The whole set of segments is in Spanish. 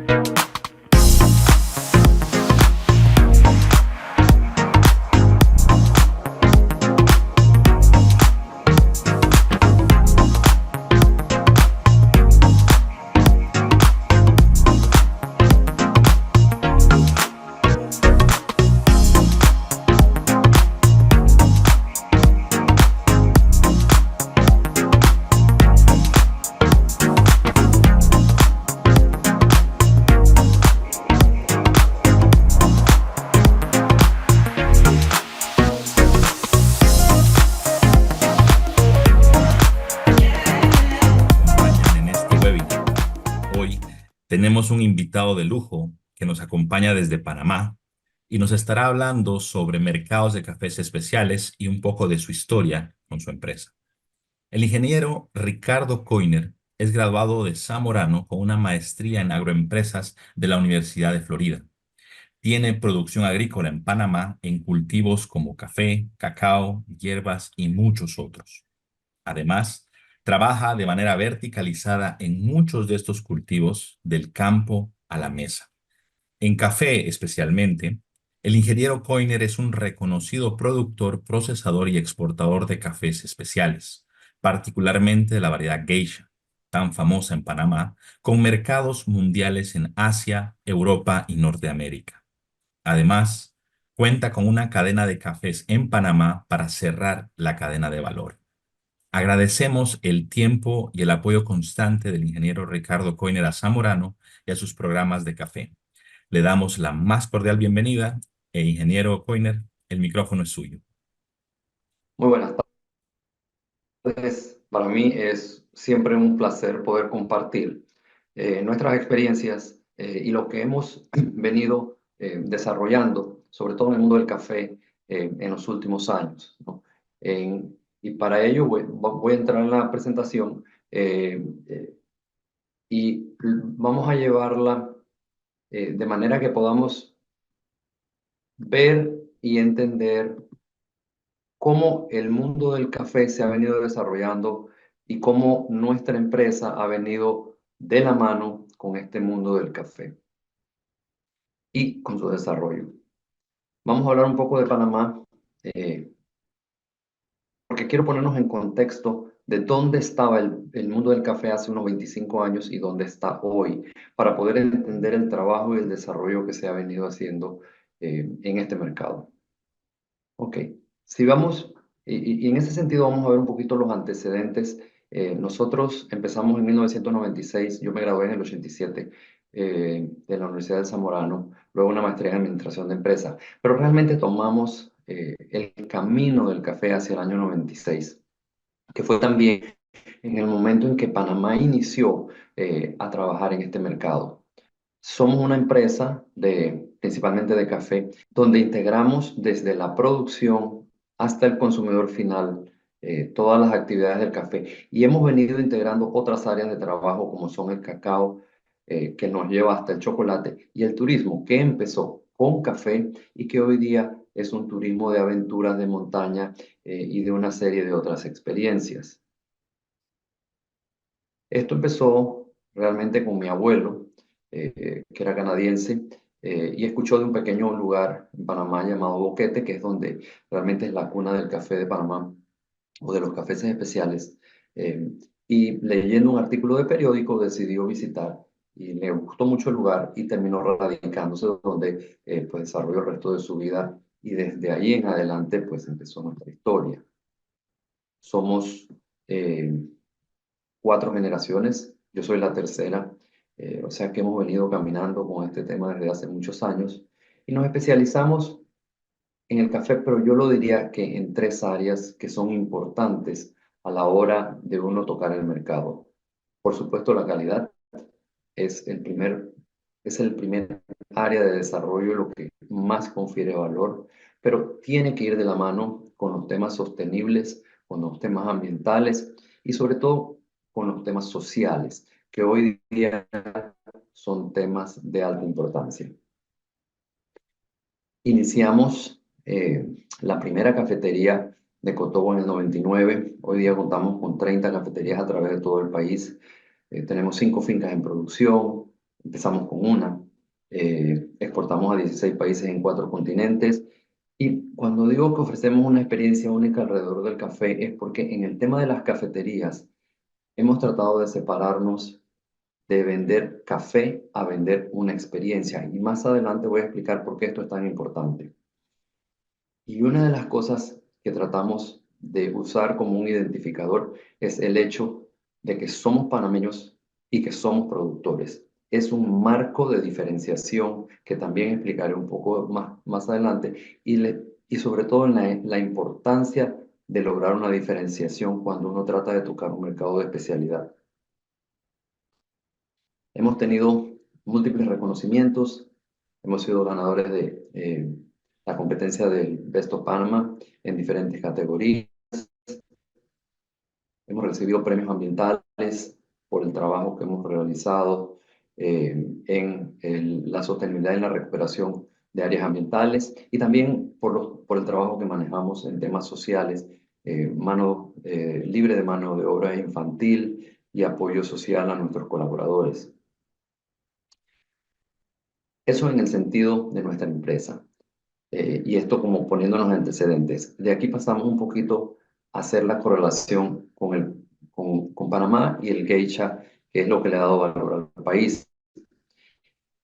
Acompañan en este webinar. Hoy tenemos un invitado de lujo que nos acompaña desde Panamá y nos estará hablando sobre mercados de cafés especiales y un poco de su historia con su empresa. El ingeniero Ricardo Coiner es graduado de Zamorano con una maestría en agroempresas de la Universidad de Florida. Tiene producción agrícola en Panamá en cultivos como café, cacao, hierbas y muchos otros. Además, trabaja de manera verticalizada en muchos de estos cultivos del campo a la mesa. En café especialmente, el ingeniero Coiner es un reconocido productor, procesador y exportador de cafés especiales, particularmente de la variedad Geisha, tan famosa en Panamá, con mercados mundiales en Asia, Europa y Norteamérica. Además, cuenta con una cadena de cafés en Panamá para cerrar la cadena de valor. Agradecemos el tiempo y el apoyo constante del ingeniero Ricardo Coiner a Zamorano y a sus programas de café. Le damos la más cordial bienvenida ingeniero Coiner, el micrófono es suyo. Muy buenas tardes. Para mí es siempre un placer poder compartir nuestras experiencias y lo que hemos venido desarrollando, sobre todo en el mundo del café, en los últimos años, ¿no? Y para ello voy a entrar en la presentación y vamos a llevarla de manera que podamos ver y entender cómo el mundo del café se ha venido desarrollando y cómo nuestra empresa ha venido de la mano con este mundo del café y con su desarrollo. Vamos a hablar un poco de Panamá, eh, porque quiero ponernos en contexto de dónde estaba el mundo del café hace unos 25 años y dónde está hoy, para poder entender el trabajo y el desarrollo que se ha venido haciendo en este mercado. Ok, si vamos, y en ese sentido vamos a ver un poquito los antecedentes. Nosotros empezamos en 1996, yo me gradué en el 87 de la Universidad de Zamorano, luego una maestría en Administración de Empresas, pero realmente tomamos el camino del café hacia el año 96, que fue también en el momento en que Panamá inició a trabajar en este mercado. Somos una empresa principalmente de café, donde integramos desde la producción hasta el consumidor final todas las actividades del café. Y hemos venido integrando otras áreas de trabajo como son el cacao, que nos lleva hasta el chocolate, y el turismo, que empezó con café y que hoy día es un turismo de aventuras de montaña y de una serie de otras experiencias. Esto empezó realmente con mi abuelo, que era canadiense, y escuchó de un pequeño lugar en Panamá llamado Boquete, que es donde realmente es la cuna del café de Panamá o de los cafés especiales. eh, y leyendo un artículo de periódico decidió visitar y le gustó mucho el lugar y terminó radicándose donde pues desarrolló el resto de su vida y desde ahí en adelante pues empezó nuestra historia. Somos eh, 4 generaciones, yo soy la tercera, o sea que hemos venido caminando con este tema desde hace muchos años y nos especializamos en el café, pero yo lo diría que en 3 áreas que son importantes a la hora de uno tocar el mercado. Por supuesto, la calidad es el primer área de desarrollo, lo que más confiere valor, pero tiene que ir de la mano con los temas sostenibles, con los temas ambientales y sobre todo con los temas sociales, que hoy día son temas de alta importancia. Iniciamos la primera cafetería de Cotobo en el 99. Hoy día contamos con 30 cafeterías a través de todo el país. Tenemos 5 fincas en producción, empezamos con una, exportamos a 16 países en 4 continentes. Y cuando digo que ofrecemos una experiencia única alrededor del café es porque en el tema de las cafeterías hemos tratado de separarnos de vender café a vender una experiencia. Y más adelante voy a explicar por qué esto es tan importante. Y una de las cosas que tratamos de usar como un identificador es el hecho de que somos panameños y que somos productores. Es un marco de diferenciación que también explicaré un poco más adelante y sobre todo en la importancia de lograr una diferenciación cuando uno trata de tocar un mercado de especialidad. Hemos tenido múltiples reconocimientos, hemos sido ganadores de la competencia del Best of Panama en diferentes categorías, hemos recibido premios ambientales por el trabajo que hemos realizado la sostenibilidad y la recuperación de áreas ambientales y también por el trabajo que manejamos en temas sociales, libre de mano de obra infantil y apoyo social a nuestros colaboradores. Eso en el sentido de nuestra empresa. Y esto como poniéndonos antecedentes. De aquí pasamos un poquito a hacer la correlación con Panamá y el geisha, que es lo que le ha dado valor al país.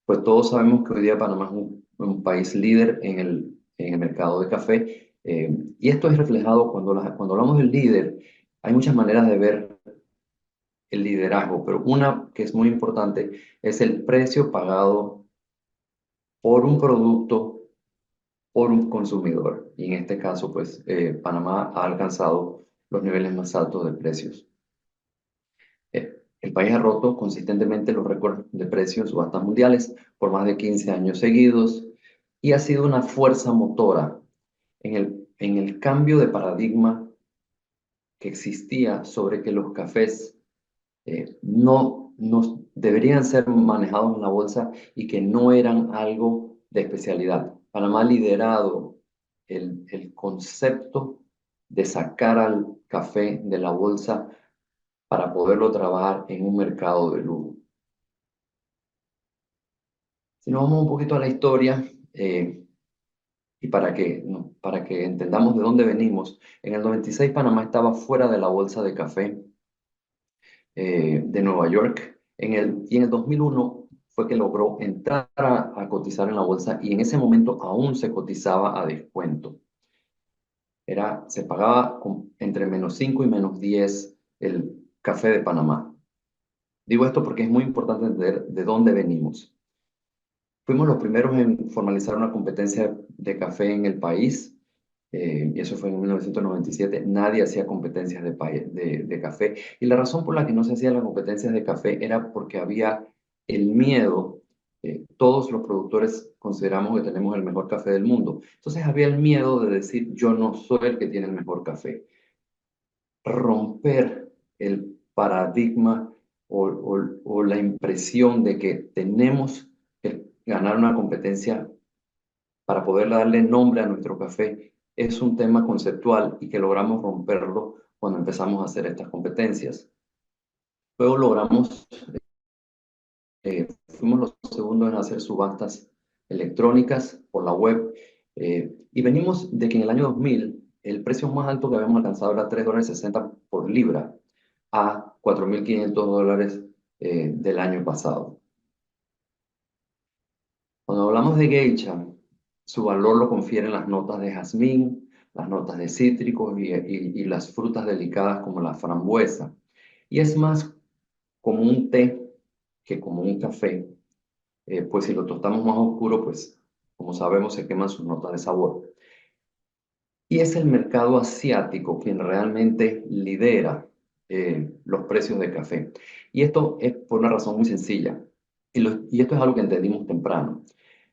Pues todos sabemos que hoy día Panamá es un país líder en el mercado de café. Y esto es reflejado cuando hablamos del líder. Hay muchas maneras de ver el liderazgo, pero una que es muy importante es el precio pagado por un producto por un consumidor. Y en este caso, pues Panamá ha alcanzado los niveles más altos de precios. El país ha roto consistentemente los récords de precios subastas mundiales por más de 15 años seguidos y ha sido una fuerza motora en el cambio de paradigma que existía sobre que los cafés no deberían ser manejados en la bolsa y que no eran algo de especialidad. Panamá ha liderado el concepto de sacar al café de la bolsa para poderlo trabajar en un mercado de lujo. Si nos vamos un poquito a la historia y para que entendamos de dónde venimos, en el 96 Panamá estaba fuera de la bolsa de café de Nueva York. Y en el 2001 fue que logró entrar a cotizar en la bolsa y en ese momento aún se cotizaba a descuento. Se pagaba entre -5 y -10 el café de Panamá. Digo esto porque es muy importante entender de dónde venimos. Fuimos los primeros en formalizar una competencia de café en el país, y eso fue en 1997. Nadie hacía competencias de café. Y la razón por la que no se hacían las competencias de café era porque había el miedo. Todos los productores consideramos que tenemos el mejor café del mundo. Entonces había el miedo de decir, yo no soy el que tiene el mejor café. Romper el paradigma o la impresión de que tenemos que ganar una competencia para poder darle nombre a nuestro café es un tema conceptual y que logramos romperlo cuando empezamos a hacer estas competencias. Luego fuimos los segundos en hacer subastas electrónicas por la web y venimos de que en el año 2000 el precio más alto que habíamos alcanzado era $3.60 por libra a $4.500 del año pasado. Cuando hablamos de geisha, su valor lo confieren las notas de jazmín, las notas de cítricos y las frutas delicadas como la frambuesa. Y es más como un té que como un café, pues si lo tostamos más oscuro, pues como sabemos se queman sus notas de sabor. Y es el mercado asiático quien realmente lidera los precios de café. Y esto es por una razón muy sencilla. Y esto es algo que entendimos temprano.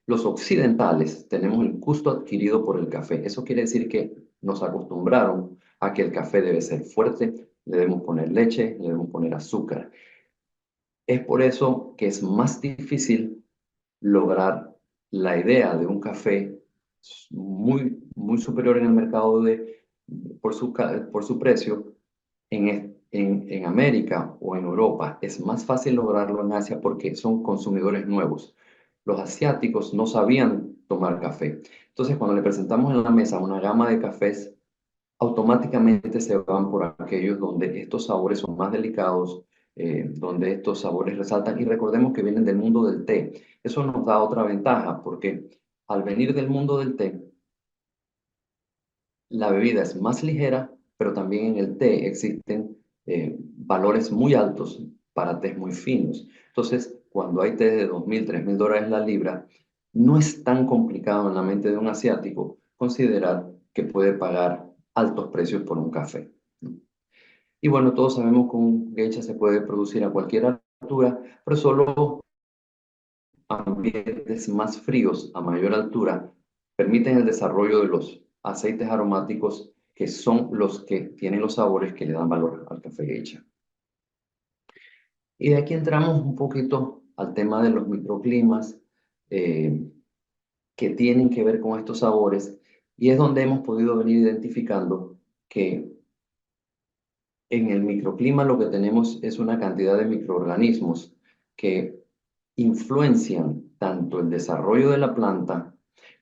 Los occidentales tenemos el gusto adquirido por el café. Eso quiere decir que nos acostumbraron a que el café debe ser fuerte, le debemos poner leche, le debemos poner azúcar. Es por eso que es más difícil lograr la idea de un café muy, muy superior en el mercado por su precio en América o en Europa. Es más fácil lograrlo en Asia porque son consumidores nuevos. Los asiáticos no sabían tomar café. Entonces, cuando le presentamos en la mesa una gama de cafés, automáticamente se van por aquellos donde estos sabores son más delicados, donde estos sabores resaltan. Y recordemos que vienen del mundo del té. Eso nos da otra ventaja porque al venir del mundo del té, la bebida es más ligera, pero también en el té existen valores muy altos para tés muy finos. Entonces, cuando hay té de 2.000, $3.000 la libra, no es tan complicado en la mente de un asiático considerar que puede pagar altos precios por un café, ¿no? Y bueno, todos sabemos que un geisha se puede producir a cualquier altura, pero solo ambientes más fríos a mayor altura permiten el desarrollo de los aceites aromáticos que son los que tienen los sabores que le dan valor al café geisha. Y de aquí entramos un poquito al tema de los microclimas eh, que tienen que ver con estos sabores y es donde hemos podido venir identificando que en el microclima lo que tenemos es una cantidad de microorganismos que influencian tanto el desarrollo de la planta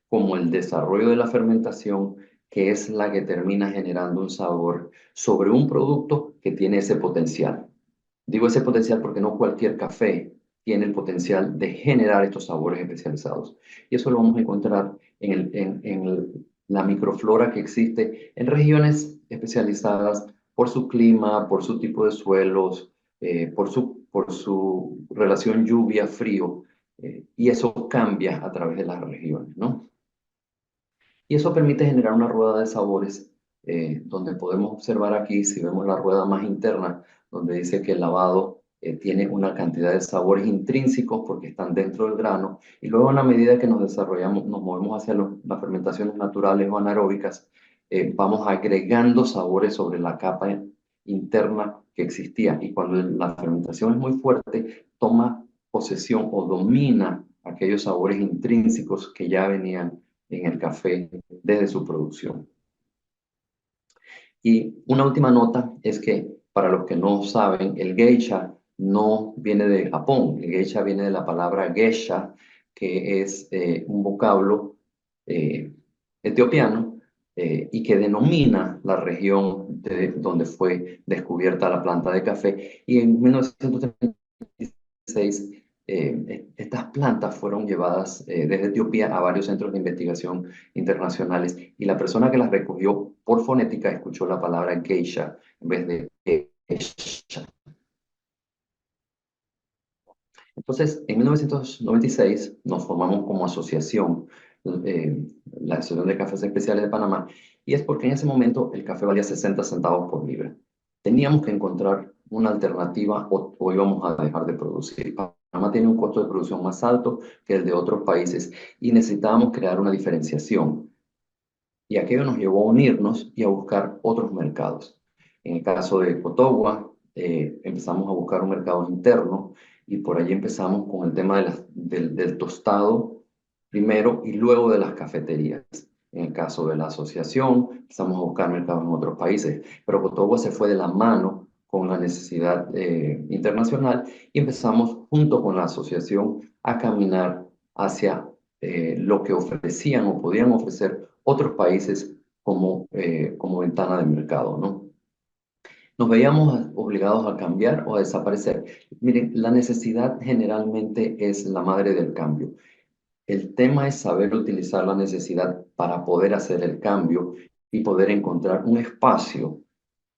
como el desarrollo de la fermentación, que es la que termina generando un sabor sobre un producto que tiene ese potencial. Digo ese potencial porque no cualquier café tiene el potencial de generar estos sabores especializados. Y eso lo vamos a encontrar la microflora que existe en regiones especializadas por su clima, por su tipo de suelos, por su relación lluvia-frío, y eso cambia a través de las regiones, ¿no? Y eso permite generar una rueda de sabores, donde podemos observar aquí, si vemos la rueda más interna, donde dice que el lavado tiene una cantidad de sabores intrínsecos porque están dentro del grano, y luego a la medida que nos desarrollamos, nos movemos hacia las fermentaciones naturales o anaeróbicas, vamos agregando sabores sobre la capa interna que existía, y cuando la fermentación es muy fuerte, toma posesión o domina aquellos sabores intrínsecos que ya venían en el café desde su producción. Y una última nota es que, para los que no saben, el geisha no viene de Japón. El geisha viene de la palabra geisha, que es un vocablo eh, etiopiano, y que denomina la región donde fue descubierta la planta de café. Y en 1936 estas plantas fueron llevadas desde Etiopía a varios centros de investigación internacionales, y la persona que las recogió por fonética escuchó la palabra geisha en vez de geisha. Entonces, en 1996 nos formamos como asociación, eh, la Asociación de Cafés Especiales de Panamá, y es porque en ese momento el café valía 60 centavos por libra. Teníamos que encontrar una alternativa o íbamos a dejar de producir. Panamá tiene un costo de producción más alto que el de otros países y necesitábamos crear una diferenciación. Y aquello nos llevó a unirnos y a buscar otros mercados. En el caso de Cotogua, empezamos a buscar un mercado interno y por allí empezamos con el tema del tostado primero y luego de las cafeterías. En el caso de la asociación, empezamos a buscar mercados en otros países, pero Cotogua se fue de la mano con la necesidad internacional y empezamos junto con la asociación a caminar hacia lo que ofrecían o podían ofrecer otros países como ventana de mercado, ¿no? Nos veíamos obligados a cambiar o a desaparecer. Miren, la necesidad generalmente es la madre del cambio. El tema es saber utilizar la necesidad para poder hacer el cambio y poder encontrar un espacio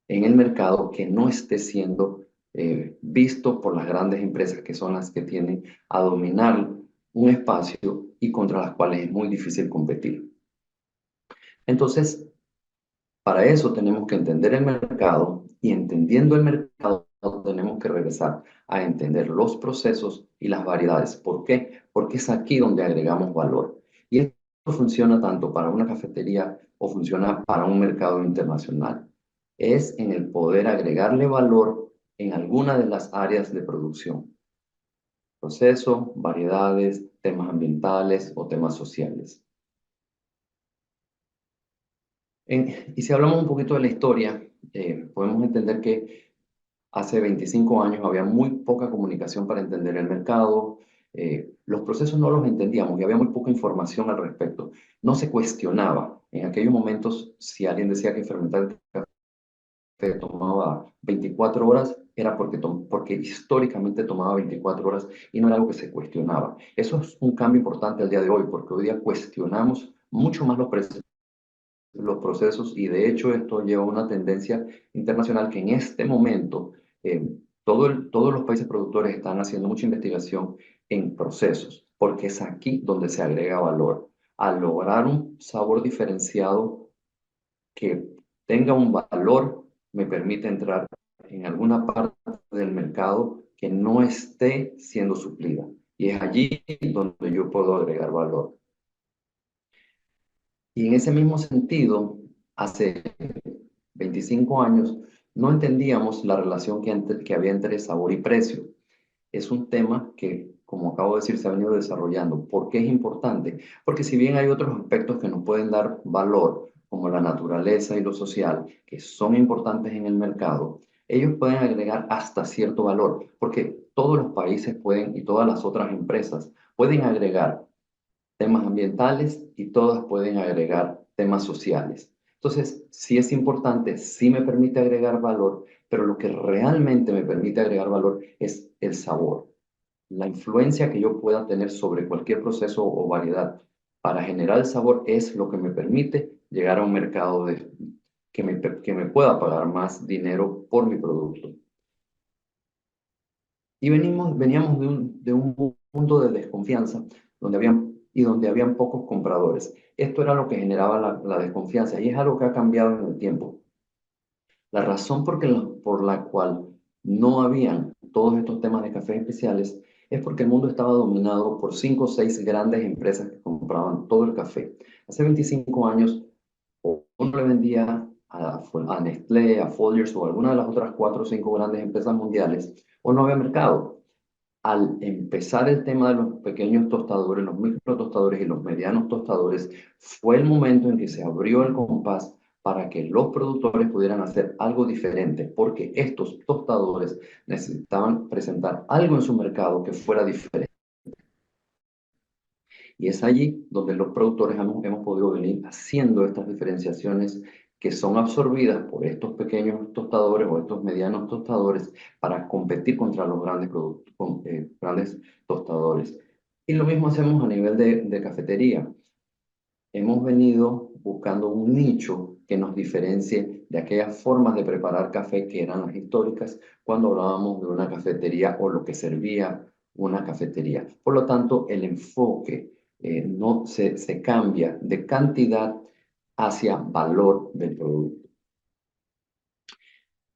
en el mercado que no esté siendo visto por las grandes empresas que son las que tienen a dominar un espacio y contra las cuales es muy difícil competir. Entonces, para eso tenemos que entender el mercado, y entendiendo el mercado tenemos que regresar a entender los procesos y las variedades. ¿Por qué? Porque es aquí donde agregamos valor. Y esto funciona tanto para una cafetería o funciona para un mercado internacional. Es en el poder agregarle valor en alguna de las áreas de producción. Proceso, variedades, temas ambientales o temas sociales. Y si hablamos un poquito de la historia, podemos entender que Hace 25 años había muy poca comunicación para entender el mercado, los procesos no los entendíamos y había muy poca información al respecto. No se cuestionaba. En aquellos momentos, si alguien decía que fermentar el café tomaba 24 horas, era porque históricamente tomaba 24 horas y no era algo que se cuestionaba. Eso es un cambio importante al día de hoy, porque hoy día cuestionamos mucho más los procesos y de hecho esto lleva a una tendencia internacional que en este momento todos los países productores están haciendo mucha investigación en procesos, porque es aquí donde se agrega valor. Al lograr un sabor diferenciado que tenga un valor, me permite entrar en alguna parte del mercado que no esté siendo suplida. Y es allí donde yo puedo agregar valor. Y en ese mismo sentido, hace 25 años, no entendíamos la relación que había entre sabor y precio. Es un tema que, como acabo de decir, se ha venido desarrollando. ¿Por qué es importante? Porque si bien hay otros aspectos que nos pueden dar valor, como la naturaleza y lo social, que son importantes en el mercado, ellos pueden agregar hasta cierto valor, porque todos los países pueden y todas las otras empresas pueden agregar temas ambientales y todas pueden agregar temas sociales. Entonces, sí es importante, sí me permite agregar valor, pero lo que realmente me permite agregar valor es el sabor, la influencia que yo pueda tener sobre cualquier proceso o variedad para generar el sabor es lo que me permite llegar a un mercado que me pueda pagar más dinero por mi producto. Y veníamos de un mundo de desconfianza donde habían pocos compradores. Esto era lo que generaba la desconfianza y es algo que ha cambiado en el tiempo. La razón por la cual no habían todos estos temas de cafés especiales es porque el mundo estaba dominado por 5 o 6 grandes empresas que compraban todo el café. Hace 25 años, o uno le vendía a Nestlé, a Folgers o alguna de las otras 4 o 5 grandes empresas mundiales, o no había mercado. Al empezar el tema de los pequeños tostadores, los micro tostadores y los medianos tostadores, fue el momento en que se abrió el compás para que los productores pudieran hacer algo diferente, porque estos tostadores necesitaban presentar algo en su mercado que fuera diferente. Y es allí donde los productores hemos podido venir haciendo estas diferenciaciones que son absorbidas por estos pequeños tostadores o estos medianos tostadores para competir contra los grandes tostadores. Y lo mismo hacemos a nivel de cafetería. Hemos venido buscando un nicho que nos diferencie de aquellas formas de preparar café que eran las históricas cuando hablábamos de una cafetería o lo que servía una cafetería. Por lo tanto, el enfoque no se cambia de cantidad hacia valor del producto.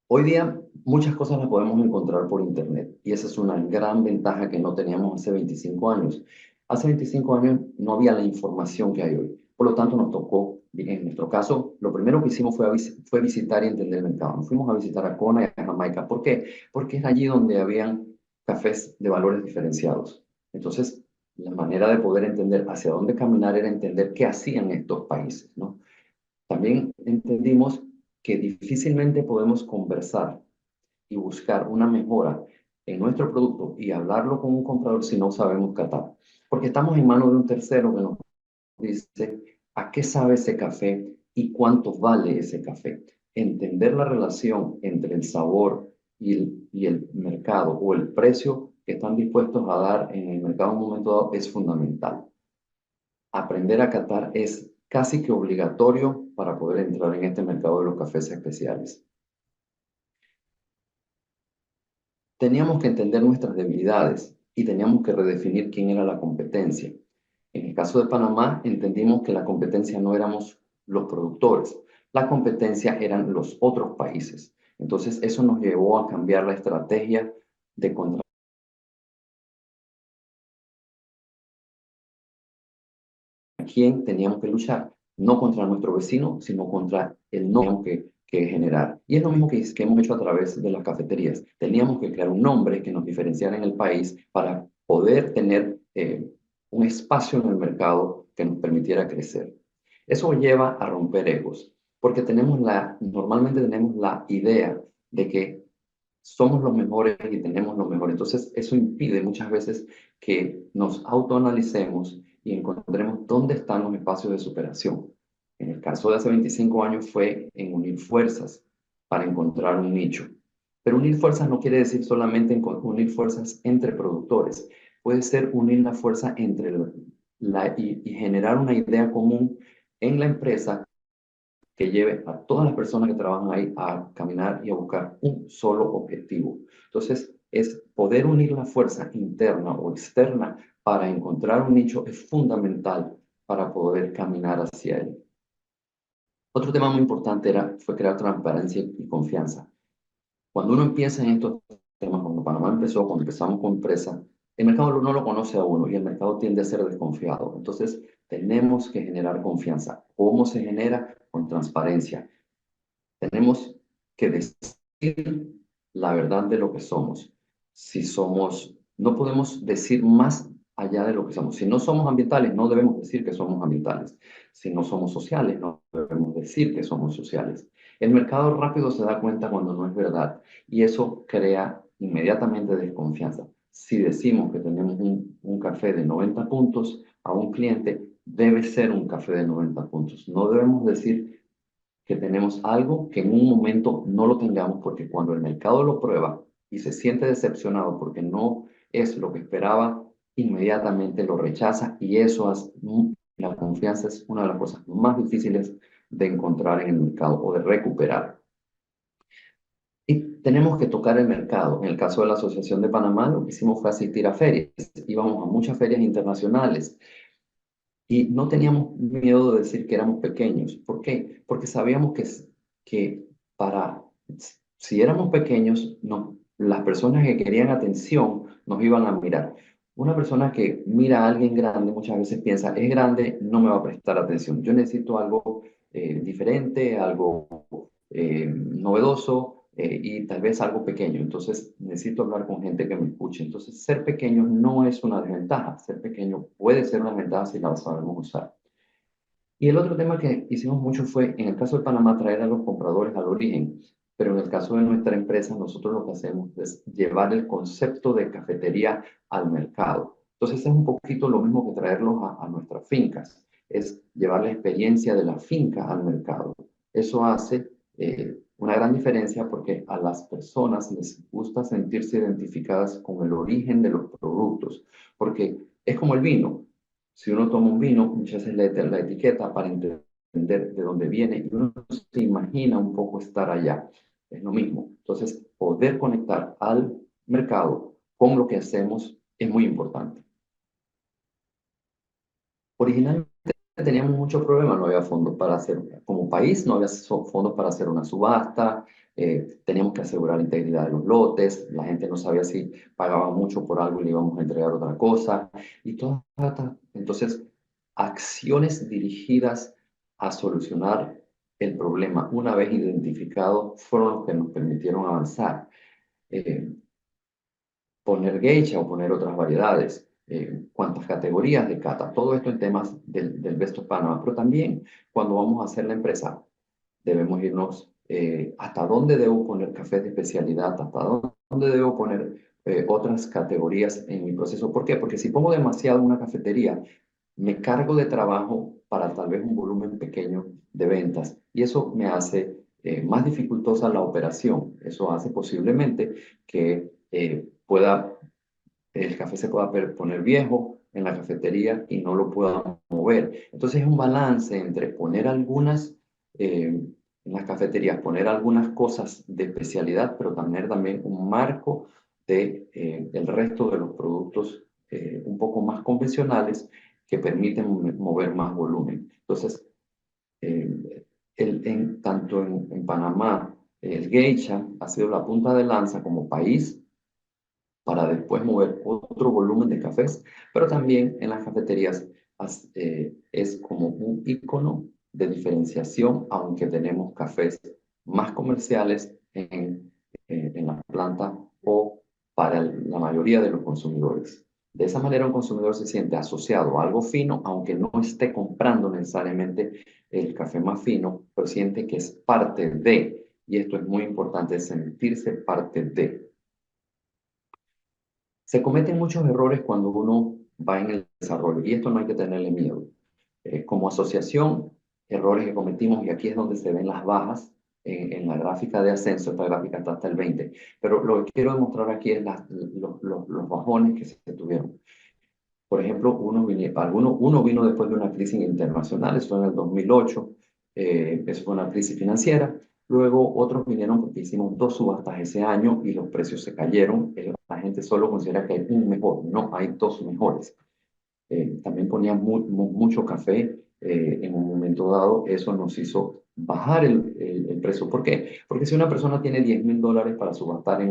Hoy día muchas cosas las podemos encontrar por internet y esa es una gran ventaja que no teníamos hace 25 años. Hace 25 años no había la información que hay hoy. Por lo tanto, nos tocó, en nuestro caso, lo primero que hicimos fue visitar y entender el mercado. Nos fuimos a visitar a Kona y a Jamaica. ¿Por qué? Porque es allí donde habían cafés de valores diferenciados. Entonces, la manera de poder entender hacia dónde caminar era entender qué hacían estos países, ¿no? También entendimos que difícilmente podemos conversar y buscar una mejora en nuestro producto y hablarlo con un comprador si no sabemos catar. Porque estamos en manos de un tercero que nos dice a qué sabe ese café y cuánto vale ese café. Entender la relación entre el sabor y el mercado o el precio que están dispuestos a dar en el mercado en un momento dado es fundamental. Aprender a catar es casi que obligatorio para poder entrar en este mercado de los cafés especiales. Teníamos que entender nuestras debilidades y teníamos que redefinir quién era la competencia. En el caso de Panamá, entendimos que la competencia no éramos los productores, la competencia eran los otros países. Entonces, eso nos llevó a cambiar la estrategia de contra quién teníamos que luchar, no contra nuestro vecino, sino contra el nombre que generar. Y es lo mismo que hemos hecho a través de las cafeterías. Teníamos que crear un nombre que nos diferenciara en el país para poder tener un espacio en el mercado que nos permitiera crecer. Eso lleva a romper egos, porque normalmente tenemos la idea de que somos los mejores y tenemos lo mejor. Entonces, eso impide muchas veces que nos autoanalicemos y encontremos dónde están los espacios de superación. En el caso de hace 25 años fue en unir fuerzas para encontrar un nicho. Pero unir fuerzas no quiere decir solamente unir fuerzas entre productores. Puede ser unir la fuerza entre y generar una idea común en la empresa que lleve a todas las personas que trabajan ahí a caminar y a buscar un solo objetivo. Entonces, es poder unir la fuerza interna o externa para encontrar un nicho es fundamental para poder caminar hacia él. Otro tema muy importante fue crear transparencia y confianza. Cuando uno empieza en estos temas, cuando Panamá empezó, cuando empezamos con empresa, el mercado no lo conoce a uno y el mercado tiende a ser desconfiado. Entonces, tenemos que generar confianza. ¿Cómo se genera? Con transparencia. Tenemos que decir la verdad de lo que somos. Si somos, no podemos decir más allá de lo que somos. Si no somos ambientales, no debemos decir que somos ambientales. Si no somos sociales, no debemos decir que somos sociales. El mercado rápido se da cuenta cuando no es verdad y eso crea inmediatamente desconfianza. Si decimos que tenemos un café de 90 puntos a un cliente, debe ser un café de 90 puntos. No debemos decir que tenemos algo que en un momento no lo tengamos, porque cuando el mercado lo prueba y se siente decepcionado porque no es lo que esperaba, inmediatamente lo rechaza y eso es, la confianza es una de las cosas más difíciles de encontrar en el mercado o de recuperar. Y tenemos que tocar el mercado. En el caso de la Asociación de Panamá, lo que hicimos fue asistir a ferias. Íbamos a muchas ferias internacionales y no teníamos miedo de decir que éramos pequeños. ¿Por qué? Porque sabíamos que para, si éramos pequeños, no, las personas que querían atención nos iban a mirar. Una persona que mira a alguien grande muchas veces piensa, es grande, no me va a prestar atención. Yo necesito algo diferente, algo novedoso y tal vez algo pequeño. Entonces necesito hablar con gente que me escuche. Entonces ser pequeño no es una desventaja. Ser pequeño puede ser una ventaja si la sabemos usar. Y el otro tema que hicimos mucho fue, en el caso de Panamá, traer a los compradores al origen. Pero en el caso de nuestra empresa, nosotros lo que hacemos es llevar el concepto de cafetería al mercado. Entonces es un poquito lo mismo que traerlos a nuestras fincas. Es llevar la experiencia de la finca al mercado. Eso hace una gran diferencia porque a las personas les gusta sentirse identificadas con el origen de los productos. Porque es como el vino. Si uno toma un vino, muchas veces lee la etiqueta para entender de dónde viene y uno se imagina un poco estar allá. Es lo mismo. Entonces, poder conectar al mercado con lo que hacemos es muy importante. Originalmente teníamos muchos problemas, no había fondos para hacer, como país, no había fondos para hacer una subasta, teníamos que asegurar la integridad de los lotes, la gente no sabía si pagaba mucho por algo y le íbamos a entregar otra cosa, y todas entonces, acciones dirigidas a solucionar el problema una vez identificado fueron los que nos permitieron avanzar. Eh, Poner geisha o poner otras variedades, cuántas categorías de cata, todo esto en temas del Best of Panama, pero también cuando vamos a hacer la empresa, debemos irnos hasta dónde debo poner cafés de especialidad, hasta dónde debo poner otras categorías en mi proceso. ¿Por qué? Porque si pongo demasiado en una cafetería, me cargo de trabajo para tal vez un volumen pequeño de ventas y eso me hace más dificultosa la operación. Eso hace posiblemente que el café se pueda poner viejo en la cafetería y no lo pueda mover. Entonces es un balance entre poner en las cafeterías, poner algunas cosas de especialidad, pero también un marco del resto de los productos un poco más convencionales que permiten mover más volumen. Entonces, tanto en Panamá, el geisha ha sido la punta de lanza como país para después mover otro volumen de cafés, pero también en las cafeterías es como un icono de diferenciación, aunque tenemos cafés más comerciales en la planta o para la mayoría de los consumidores. De esa manera un consumidor se siente asociado a algo fino, aunque no esté comprando necesariamente el café más fino, pero siente que es parte de y esto es muy importante, sentirse parte de. Se cometen muchos errores cuando uno va en el desarrollo y esto no hay que tenerle miedo. Como asociación, errores que cometimos, y aquí es donde se ven las bajas en la gráfica de ascenso. Esta gráfica está hasta el 20, pero lo que quiero demostrar aquí es los bajones que se tuvieron. Por ejemplo, uno vino después de una crisis internacional, eso en el 2008, eso fue una crisis financiera. Luego otros vinieron porque hicimos dos subastas ese año y los precios se cayeron. La gente solo considera que hay un mejor, no, hay dos mejores. También ponían mucho café en un momento dado, eso nos hizo bajar el precio. ¿Por qué? Porque si una persona tiene $10,000 para subastar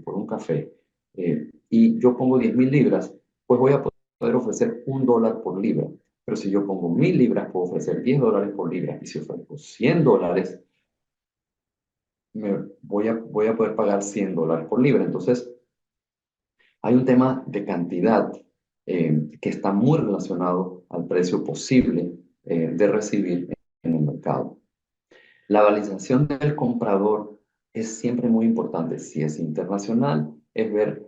por un café y yo pongo 10,000 libras, pues voy a poder ofrecer $1 por libra. Pero si yo pongo 1,000 libras, puedo ofrecer $10 por libra. Y si ofrezco $100, voy a poder pagar $100 por libra. Entonces, hay un tema de cantidad que está muy relacionado al precio posible de recibir en el mercado. La validación del comprador es siempre muy importante. Si es internacional, es ver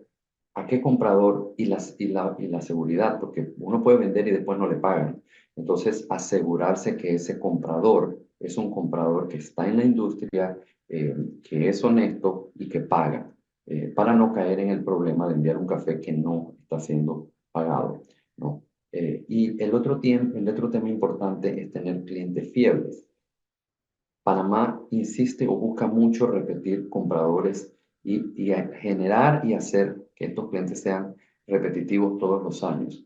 a qué comprador y la seguridad, porque uno puede vender y después no le pagan. Entonces, asegurarse que ese comprador es un comprador que está en la industria, que es honesto y que paga, para no caer en el problema de enviar un café que no está siendo pagado, ¿no? Y el otro tema importante es tener clientes fieles. Panamá insiste o busca mucho repetir compradores y generar y hacer que estos clientes sean repetitivos todos los años.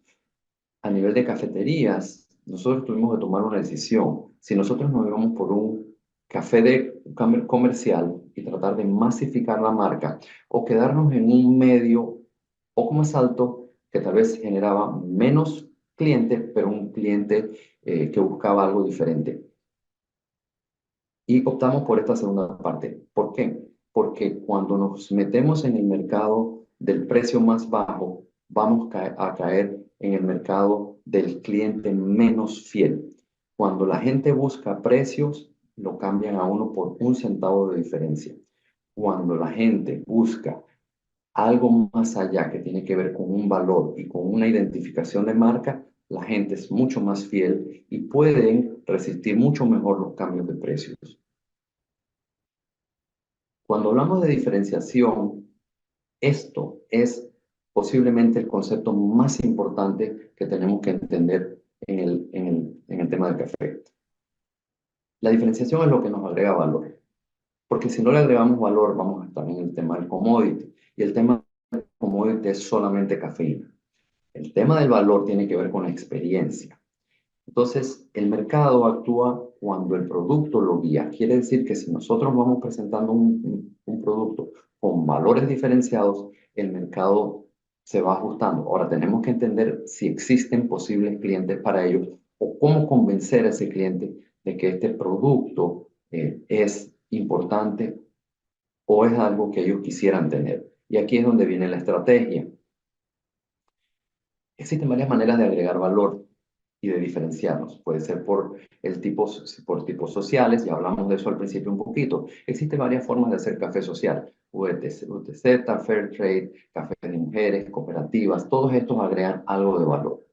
A nivel de cafeterías, nosotros tuvimos que tomar una decisión. Si nosotros nos íbamos por un comercial y tratar de masificar la marca, o quedarnos en un medio poco más alto que tal vez generaba menos clientes, pero un cliente que buscaba algo diferente. Y optamos por esta segunda parte. ¿Por qué? Porque cuando nos metemos en el mercado del precio más bajo, vamos a caer en el mercado del cliente menos fiel. Cuando la gente busca precios, lo cambian a uno por un centavo de diferencia. Cuando la gente busca algo más allá que tiene que ver con un valor y con una identificación de marca, la gente es mucho más fiel y pueden resistir mucho mejor los cambios de precios. Cuando hablamos de diferenciación, esto es posiblemente el concepto más importante que tenemos que entender en el tema del café. La diferenciación es lo que nos agrega valor, porque si no le agregamos valor, vamos a estar en el tema del commodity, y el tema del commodity es solamente cafeína. El tema del valor tiene que ver con la experiencia. Entonces, el mercado actúa cuando el producto lo guía. Quiere decir que si nosotros vamos presentando un producto con valores diferenciados, el mercado se va ajustando. Ahora, tenemos que entender si existen posibles clientes para ellos o cómo convencer a ese cliente de que este producto es importante o es algo que ellos quisieran tener. Y aquí es donde viene la estrategia. Existen varias maneras de agregar valor y de diferenciarnos. Puede ser por tipos sociales, ya hablamos de eso al principio un poquito. Existen varias formas de hacer café social. UTZ, Fair Trade, café de mujeres, cooperativas, todos estos agregan algo de valor.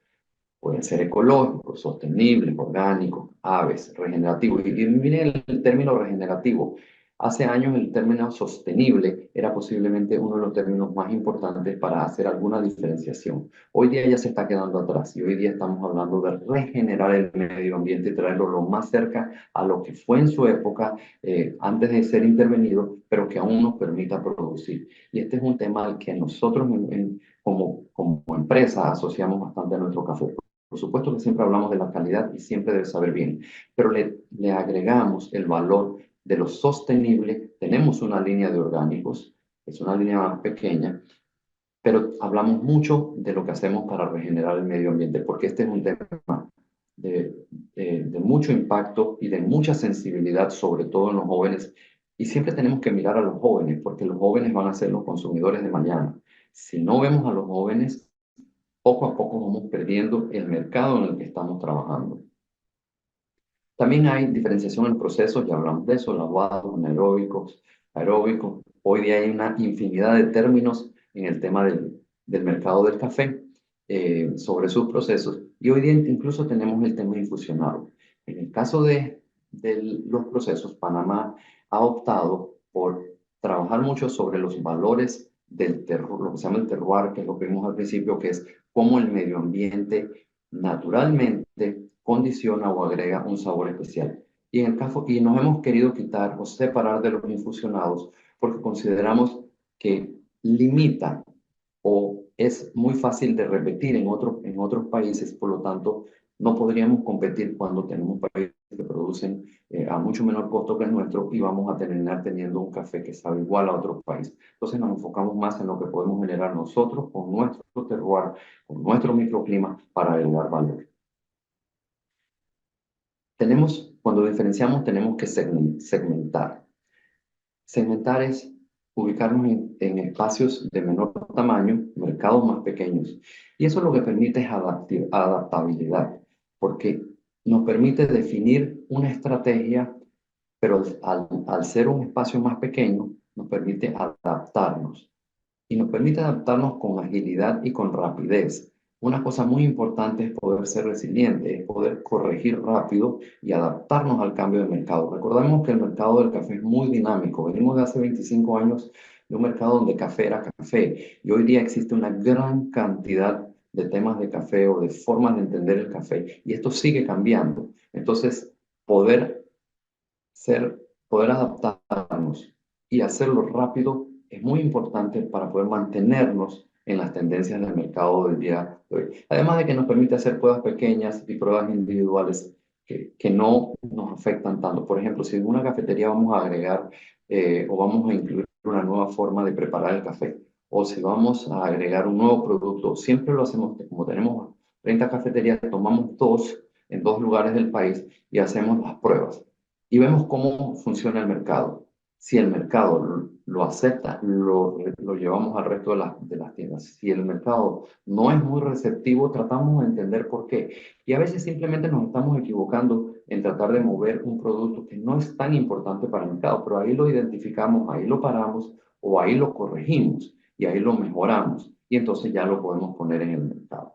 Pueden ser ecológicos, sostenibles, orgánicos, aves, regenerativos. Y miren el término regenerativo. Hace años el término sostenible era posiblemente uno de los términos más importantes para hacer alguna diferenciación. Hoy día ya se está quedando atrás y hoy día estamos hablando de regenerar el medio ambiente y traerlo lo más cerca a lo que fue en su época antes de ser intervenido, pero que aún nos permita producir. Y este es un tema al que nosotros como empresa asociamos bastante a nuestro café. Por supuesto que siempre hablamos de la calidad y siempre debe saber bien, pero le agregamos el valor de lo sostenible. Tenemos una línea de orgánicos, es una línea más pequeña, pero hablamos mucho de lo que hacemos para regenerar el medio ambiente, porque este es un tema de mucho impacto y de mucha sensibilidad, sobre todo en los jóvenes. Y siempre tenemos que mirar a los jóvenes, porque los jóvenes van a ser los consumidores de mañana. Si no vemos a los jóvenes, poco a poco vamos perdiendo el mercado en el que estamos trabajando. También hay diferenciación en procesos, ya hablamos de eso, lavados, anaeróbicos, aeróbicos. Hoy día hay una infinidad de términos en el tema del mercado del café sobre sus procesos. Y hoy día incluso tenemos el tema infusionado. En el caso de los procesos, Panamá ha optado por trabajar mucho sobre los valores del terroir, lo que se llama el terroir, que es lo que vimos al principio, que es cómo el medio ambiente naturalmente condiciona o agrega un sabor especial. Y, en el caso, y nos hemos querido quitar o separar de los infusionados porque consideramos que limita o es muy fácil de repetir en otros países, por lo tanto, no podríamos competir cuando tenemos países que producen a mucho menor costo que el nuestro y vamos a terminar teniendo un café que sabe igual a otros países. Entonces nos enfocamos más en lo que podemos generar nosotros con nuestro terroir, con nuestro microclima para agregar valor. Cuando diferenciamos, tenemos que segmentar. Segmentar es ubicarnos en espacios de menor tamaño, mercados más pequeños. Y eso lo que permite es adaptabilidad, porque nos permite definir una estrategia, pero al ser un espacio más pequeño, nos permite adaptarnos y nos permite adaptarnos con agilidad y con rapidez. Una cosa muy importante es poder ser resiliente, es poder corregir rápido y adaptarnos al cambio de mercado. Recordemos que el mercado del café es muy dinámico. Venimos de hace 25 años de un mercado donde café era café y hoy día existe una gran cantidad de temas de café o de formas de entender el café y esto sigue cambiando. Entonces, poder ser, poder adaptarnos y hacerlo rápido es muy importante para poder mantenernos en las tendencias del mercado del día de hoy. Además de que nos permite hacer pruebas pequeñas y pruebas individuales que no nos afectan tanto. Por ejemplo, si en una cafetería vamos a agregar o vamos a incluir una nueva forma de preparar el café, o si vamos a agregar un nuevo producto, siempre lo hacemos, como tenemos 30 cafeterías, tomamos dos en dos lugares del país y hacemos las pruebas y vemos cómo funciona el mercado. Si el mercado lo acepta, lo llevamos al resto de las tiendas. Si el mercado no es muy receptivo, tratamos de entender por qué. Y a veces simplemente nos estamos equivocando en tratar de mover un producto que no es tan importante para el mercado, pero ahí lo identificamos, ahí lo paramos o ahí lo corregimos y ahí lo mejoramos y entonces ya lo podemos poner en el mercado.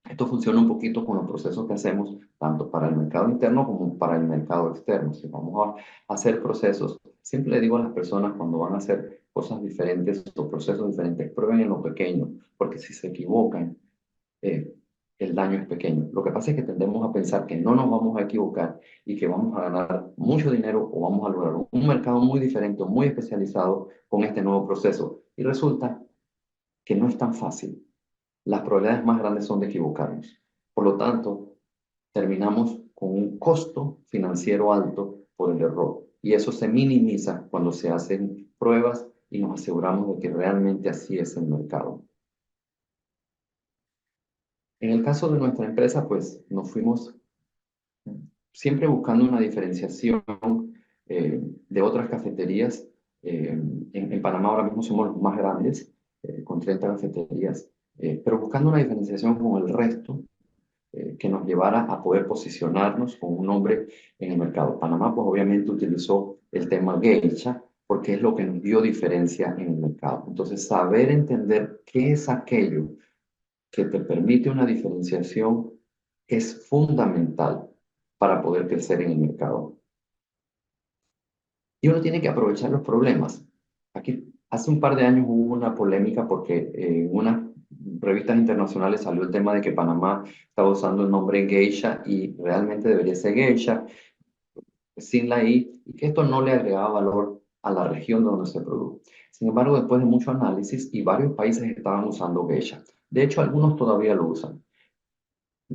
Esto funciona un poquito con los procesos que hacemos tanto para el mercado interno como para el mercado externo. Si vamos a hacer procesos, siempre le digo a las personas cuando van a hacer cosas diferentes o procesos diferentes, prueben en lo pequeño, porque si se equivocan, eh, el daño es pequeño. Lo que pasa es que tendemos a pensar que no nos vamos a equivocar y que vamos a ganar mucho dinero o vamos a lograr un mercado muy diferente o muy especializado con este nuevo proceso. Y resulta que no es tan fácil. Las probabilidades más grandes son de equivocarnos. Por lo tanto, terminamos con un costo financiero alto por el error. Y eso se minimiza cuando se hacen pruebas y nos aseguramos de que realmente así es el mercado. En el caso de nuestra empresa, pues nos fuimos siempre buscando una diferenciación de otras cafeterías. En Panamá ahora mismo somos los más grandes, con 30 cafeterías, pero buscando una diferenciación con el resto que nos llevara a poder posicionarnos con un nombre en el mercado. Panamá, pues obviamente utilizó el tema geisha porque es lo que nos dio diferencia en el mercado. Entonces, saber entender qué es aquello que te permite una diferenciación es fundamental para poder crecer en el mercado. Y uno tiene que aprovechar los problemas. Aquí, hace un par de años hubo una polémica porque en unas revistas internacionales salió el tema de que Panamá estaba usando el nombre geisha y realmente debería ser geisha sin la I y que esto no le agregaba valor a la región donde se produjo. Sin embargo, después de mucho análisis y varios países estaban usando geisha. De hecho, algunos todavía lo usan.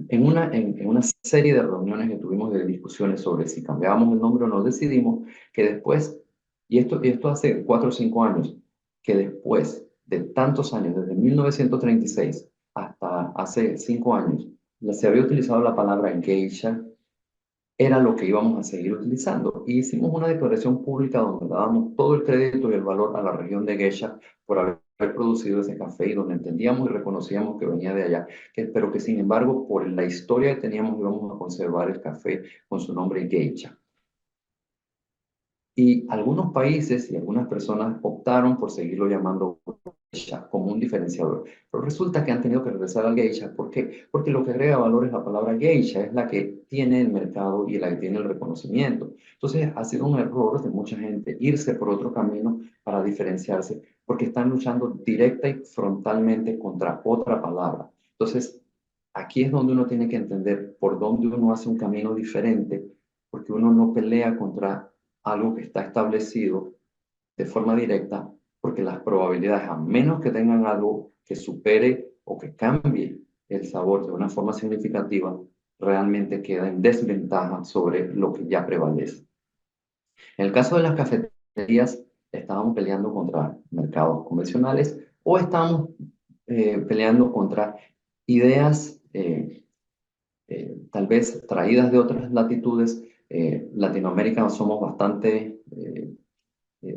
En una serie de reuniones que tuvimos de discusiones sobre si cambiábamos el nombre o no, decidimos que después, y esto hace 4 o 5 años, que después de tantos años, desde 1936 hasta hace 5 años, se había utilizado la palabra geisha, era lo que íbamos a seguir utilizando. Y hicimos una declaración pública donde dábamos todo el crédito y el valor a la región de Geisha por haber haber producido ese café y donde entendíamos y reconocíamos que venía de allá, pero que sin embargo por la historia que teníamos íbamos a conservar el café con su nombre Geisha. Y algunos países y algunas personas optaron por seguirlo llamando geisha como un diferenciador. Pero resulta que han tenido que regresar al geisha. ¿Por qué? Porque lo que agrega valor es la palabra geisha, es la que tiene el mercado y la que tiene el reconocimiento. Entonces ha sido un error de mucha gente irse por otro camino para diferenciarse, porque están luchando directa y frontalmente contra otra palabra. Entonces, aquí es donde uno tiene que entender por dónde uno hace un camino diferente, porque uno no pelea contra algo que está establecido de forma directa, porque las probabilidades, a menos que tengan algo que supere o que cambie el sabor de una forma significativa, realmente queda en desventaja sobre lo que ya prevalece. En el caso de las cafeterías, estábamos peleando contra mercados convencionales o estábamos peleando contra ideas tal vez traídas de otras latitudes. Latinoamérica somos bastante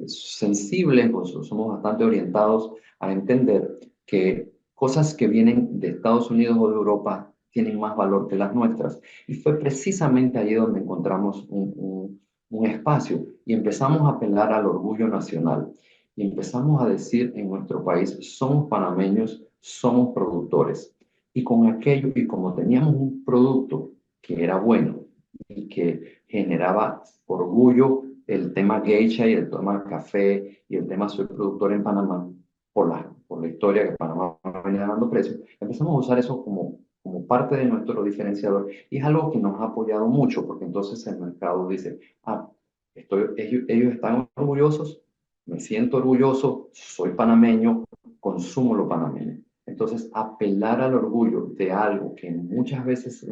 sensibles, pues, somos bastante orientados a entender que cosas que vienen de Estados Unidos o de Europa tienen más valor que las nuestras. Y fue precisamente allí donde encontramos un espacio y empezamos a apelar al orgullo nacional. Y empezamos a decir en nuestro país, somos panameños, somos productores. Y con aquello, y como teníamos un producto que era bueno y que generaba orgullo, el tema geisha y el tema café y el tema soy productor en Panamá, por la historia que Panamá venía dando precios, empezamos a usar eso como parte de nuestro diferenciador y es algo que nos ha apoyado mucho porque entonces el mercado dice, ah, ellos están orgullosos, me siento orgulloso, soy panameño, consumo lo panameño. Entonces, apelar al orgullo de algo que muchas veces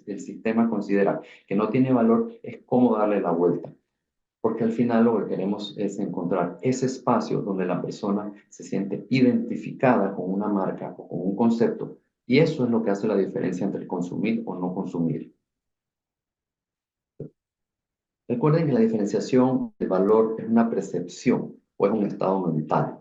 el sistema considera que no tiene valor es como darle la vuelta, porque al final lo que queremos es encontrar ese espacio donde la persona se siente identificada con una marca o con un concepto, y eso es lo que hace la diferencia entre consumir o no consumir. Recuerden que la diferenciación del valor es una percepción o es un estado mental.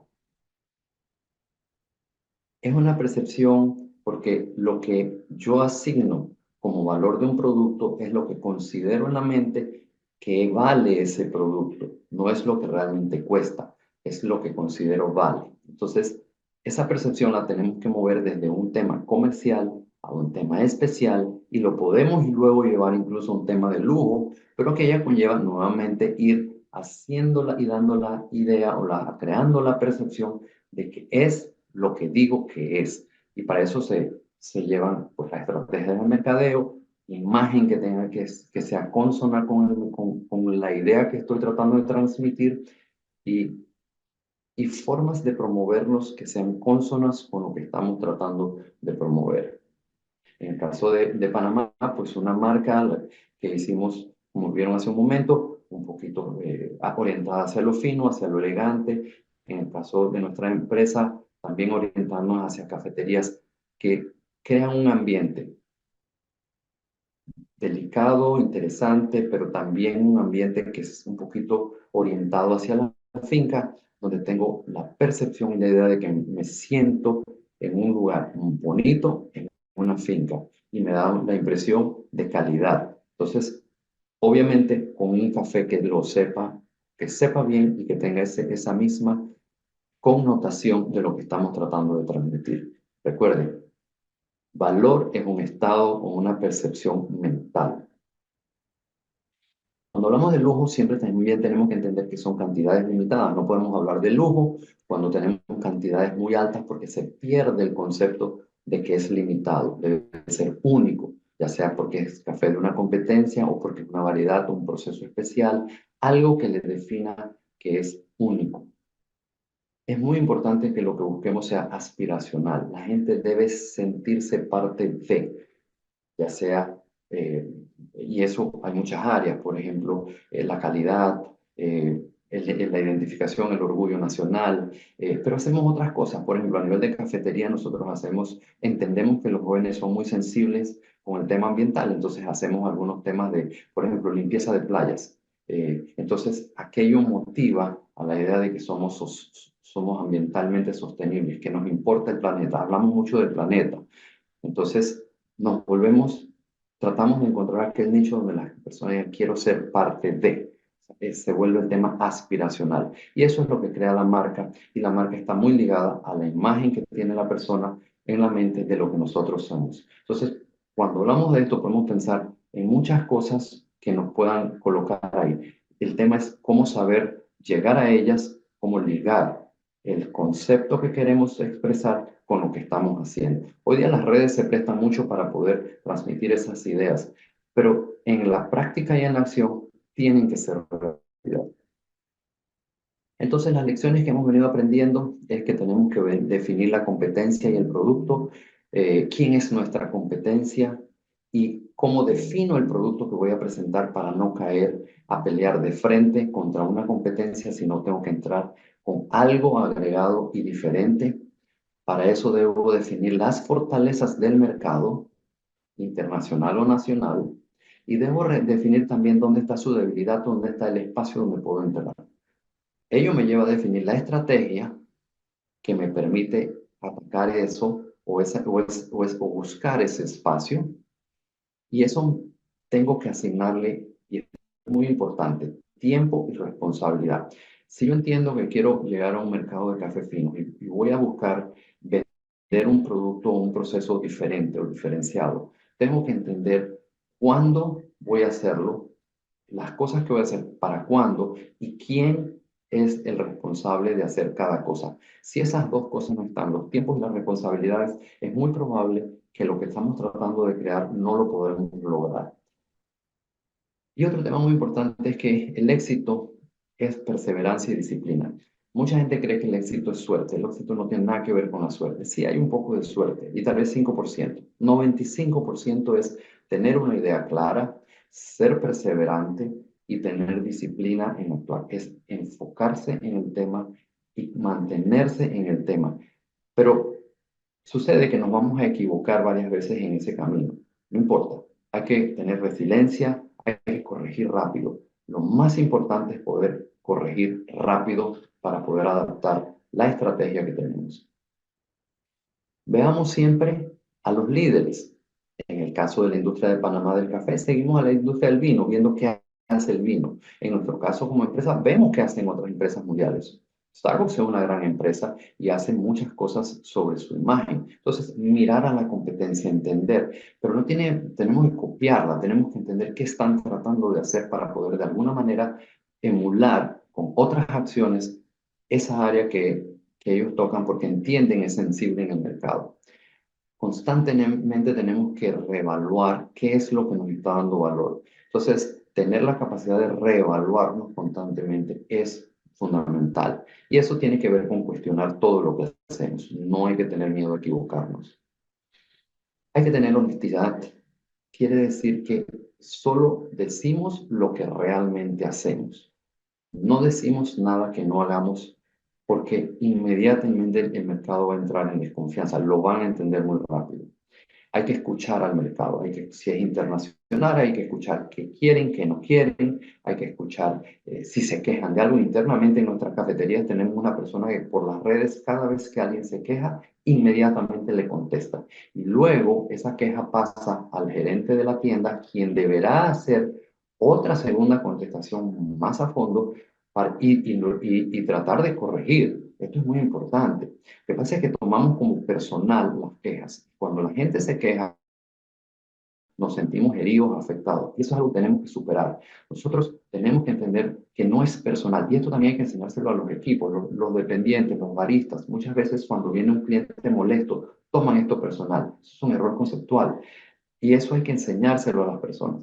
Es una percepción porque lo que yo asigno como valor de un producto es lo que considero en la mente que vale ese producto. No es lo que realmente cuesta, es lo que considero vale. Entonces, esa percepción la tenemos que mover desde un tema comercial a un tema especial y lo podemos luego llevar incluso a un tema de lujo, pero que ya conlleva nuevamente ir haciéndola y dando la idea o creando la percepción de que es lo que digo que es. Y para eso se llevan pues, las estrategias de mercadeo, imagen que tenga que sea consona con la idea que estoy tratando de transmitir y, y formas de promoverlos que sean consonas con lo que estamos tratando de promover. En el caso de Panamá, pues una marca que hicimos, como vieron hace un momento, un poquito orientada hacia lo fino, hacia lo elegante. En el caso de nuestra empresa, también orientarnos hacia cafeterías que crean un ambiente delicado, interesante, pero también un ambiente que es un poquito orientado hacia la finca, donde tengo la percepción y la idea de que me siento en un lugar bonito, en una finca, y me da la impresión de calidad. Entonces, obviamente, con un café que sepa bien y que tenga esa misma connotación de lo que estamos tratando de transmitir. Recuerden, valor es un estado o una percepción mental. Cuando hablamos de lujo, siempre también tenemos que entender que son cantidades limitadas. No podemos hablar de lujo cuando tenemos cantidades muy altas porque se pierde el concepto de que es limitado, debe ser único, ya sea porque es café de una competencia o porque es una variedad o un proceso especial, algo que le defina que es único. Es muy importante que lo que busquemos sea aspiracional. La gente debe sentirse parte de, ya sea, y eso hay muchas áreas, por ejemplo, la calidad, la identificación, el orgullo nacional, pero hacemos otras cosas, por ejemplo, a nivel de cafetería nosotros entendemos que los jóvenes son muy sensibles con el tema ambiental, entonces hacemos algunos temas de, por ejemplo, limpieza de playas. Entonces, aquello motiva a la idea de que somos somos ambientalmente sostenibles, que nos importa el planeta. Hablamos mucho del planeta. Entonces, nos volvemos, tratamos de encontrar aquel nicho donde las personas digan, quiero ser parte de. Se vuelve el tema aspiracional. Y eso es lo que crea la marca. Y la marca está muy ligada a la imagen que tiene la persona en la mente de lo que nosotros somos. Entonces, cuando hablamos de esto, podemos pensar en muchas cosas que nos puedan colocar ahí. El tema es cómo saber llegar a ellas, cómo ligar el concepto que queremos expresar con lo que estamos haciendo. Hoy día las redes se prestan mucho para poder transmitir esas ideas, pero en la práctica y en la acción tienen que ser realidad. Entonces, las lecciones que hemos venido aprendiendo es que tenemos que definir la competencia y el producto, quién es nuestra competencia y cómo defino el producto que voy a presentar para no caer a pelear de frente contra una competencia, sino tengo que entrar con algo agregado y diferente. Para eso debo definir las fortalezas del mercado, internacional o nacional, y debo definir también dónde está su debilidad, dónde está el espacio donde puedo entrar. Ello me lleva a definir la estrategia que me permite atacar eso o buscar ese espacio. Y eso tengo que asignarle, y es muy importante, tiempo y responsabilidad. Si yo entiendo que quiero llegar a un mercado de café fino y voy a buscar vender un producto o un proceso diferente o diferenciado, tengo que entender cuándo voy a hacerlo, las cosas que voy a hacer, para cuándo y quién es el responsable de hacer cada cosa. Si esas dos cosas no están, los tiempos y las responsabilidades, es muy probable que lo que estamos tratando de crear no lo podremos lograr. Y otro tema muy importante es que el éxito es perseverancia y disciplina. Mucha gente cree que el éxito es suerte. El éxito no tiene nada que ver con la suerte. Sí hay un poco de suerte y tal vez 5%. 95% es tener una idea clara, ser perseverante y tener disciplina en actuar. Es enfocarse en el tema y mantenerse en el tema. Pero sucede que nos vamos a equivocar varias veces en ese camino. No importa. Hay que tener resiliencia, hay que corregir rápido. Lo más importante es poder corregir rápido para poder adaptar la estrategia que tenemos. Veamos siempre a los líderes. En el caso de la industria de Panamá del café, seguimos a la industria del vino, viendo qué hace el vino. En nuestro caso como empresa, vemos qué hacen otras empresas mundiales. Starbucks es una gran empresa y hace muchas cosas sobre su imagen. Entonces, mirar a la competencia, entender, pero no tenemos que copiarla, tenemos que entender qué están tratando de hacer para poder de alguna manera emular con otras acciones esa área que ellos tocan porque entienden es sensible en el mercado. Constantemente tenemos que reevaluar qué es lo que nos está dando valor. Entonces, tener la capacidad de reevaluarnos constantemente es fundamental. Y eso tiene que ver con cuestionar todo lo que hacemos. No hay que tener miedo a equivocarnos. Hay que tener honestidad. Quiere decir que solo decimos lo que realmente hacemos. No decimos nada que no hagamos porque inmediatamente el mercado va a entrar en desconfianza, lo van a entender muy rápido. Hay que escuchar al mercado, si es internacional, hay que escuchar qué quieren, qué no quieren, hay que escuchar si se quejan de algo. Internamente en nuestras cafeterías tenemos una persona que por las redes, cada vez que alguien se queja, inmediatamente le contesta. Y luego esa queja pasa al gerente de la tienda, quien deberá hacer otra segunda contestación más a fondo y tratar de corregir. Esto es muy importante. Lo que pasa es que tomamos como personal las quejas. Cuando la gente se queja, nos sentimos heridos, afectados. Y eso es algo que tenemos que superar. Nosotros tenemos que entender que no es personal. Y esto también hay que enseñárselo a los equipos, los dependientes, los baristas. Muchas veces cuando viene un cliente molesto, toman esto personal. Eso es un error conceptual. Y eso hay que enseñárselo a las personas.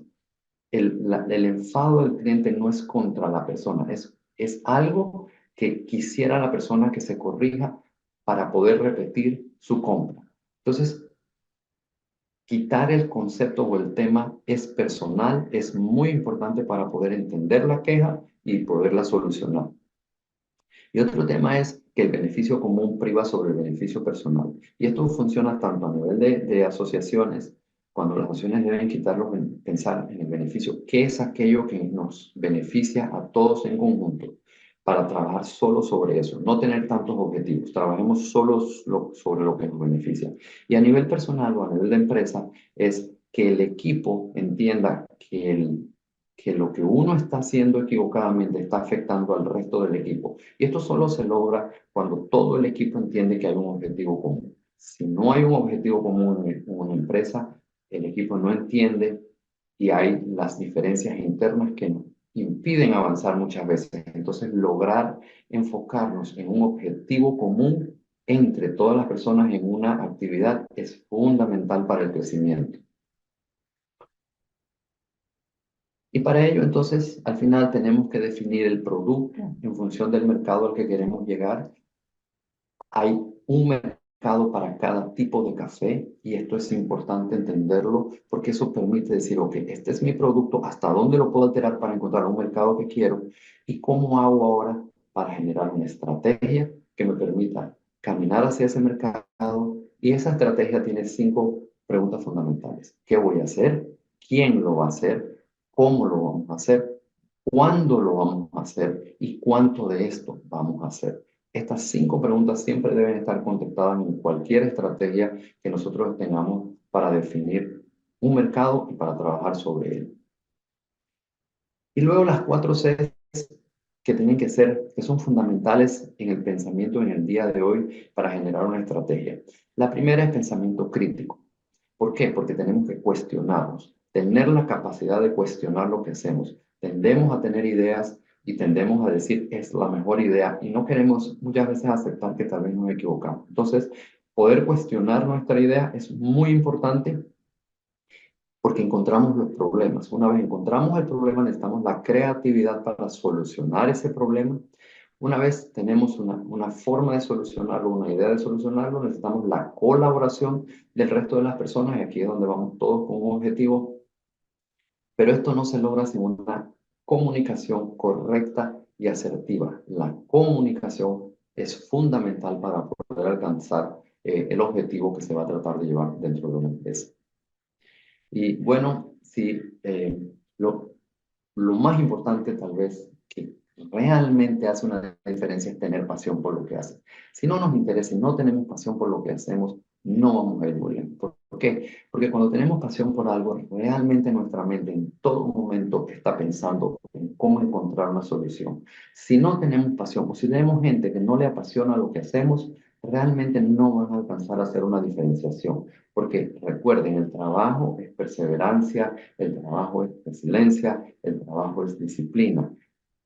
El enfado del cliente no es contra la persona, es algo que quisiera la persona que se corrija para poder repetir su compra. Entonces, quitar el concepto o el tema es personal, es muy importante para poder entender la queja y poderla solucionar. Y otro tema es que el beneficio común priva sobre el beneficio personal. Y esto funciona tanto a nivel de asociaciones, cuando las asociaciones deben pensar en el beneficio, qué es aquello que nos beneficia a todos en conjunto, para trabajar solo sobre eso, no tener tantos objetivos, trabajemos solo sobre lo que nos beneficia. Y a nivel personal o a nivel de empresa es que el equipo entienda que lo que uno está haciendo equivocadamente está afectando al resto del equipo. Y esto solo se logra cuando todo el equipo entiende que hay un objetivo común. Si no hay un objetivo común en una empresa, el equipo no entiende y hay las diferencias internas que nos impiden avanzar muchas veces. Entonces, lograr enfocarnos en un objetivo común entre todas las personas en una actividad es fundamental para el crecimiento. Y para ello, entonces, al final tenemos que definir el producto en función del mercado al que queremos llegar. Hay un mercado para cada tipo de café y esto es importante entenderlo porque eso permite decir, ok, este es mi producto, ¿hasta dónde lo puedo alterar para encontrar un mercado que quiero? ¿Y cómo hago ahora para generar una estrategia que me permita caminar hacia ese mercado? Y esa estrategia tiene 5 preguntas fundamentales. ¿Qué voy a hacer? ¿Quién lo va a hacer? ¿Cómo lo vamos a hacer? ¿Cuándo lo vamos a hacer? ¿Y cuánto de esto vamos a hacer? Estas 5 preguntas siempre deben estar contestadas en cualquier estrategia que nosotros tengamos para definir un mercado y para trabajar sobre él. Y luego las 4 Cs que tienen que ser, que son fundamentales en el pensamiento en el día de hoy para generar una estrategia. La primera es pensamiento crítico. ¿Por qué? Porque tenemos que cuestionarnos, tener la capacidad de cuestionar lo que hacemos. Tendemos a tener ideas y tendemos a decir es la mejor idea y no queremos muchas veces aceptar que tal vez nos equivocamos. Entonces, poder cuestionar nuestra idea es muy importante porque encontramos los problemas. Una vez encontramos el problema, necesitamos la creatividad para solucionar ese problema. Una vez tenemos una forma de solucionarlo, una idea de solucionarlo, necesitamos la colaboración del resto de las personas y aquí es donde vamos todos con un objetivo, pero esto no se logra sin una comunicación correcta y asertiva. La comunicación es fundamental para poder alcanzar el objetivo que se va a tratar de llevar dentro de una empresa. Y bueno, sí, lo más importante tal vez que realmente hace una diferencia es tener pasión por lo que haces. Si no nos interesa y no tenemos pasión por lo que hacemos, no vamos a ir muy bien. ¿Por qué? Porque cuando tenemos pasión por algo, realmente nuestra mente en todo momento está pensando en cómo encontrar una solución. Si no tenemos pasión o si tenemos gente que no le apasiona lo que hacemos, realmente no van a alcanzar a hacer una diferenciación. Porque recuerden, el trabajo es perseverancia, el trabajo es resiliencia, el trabajo es disciplina.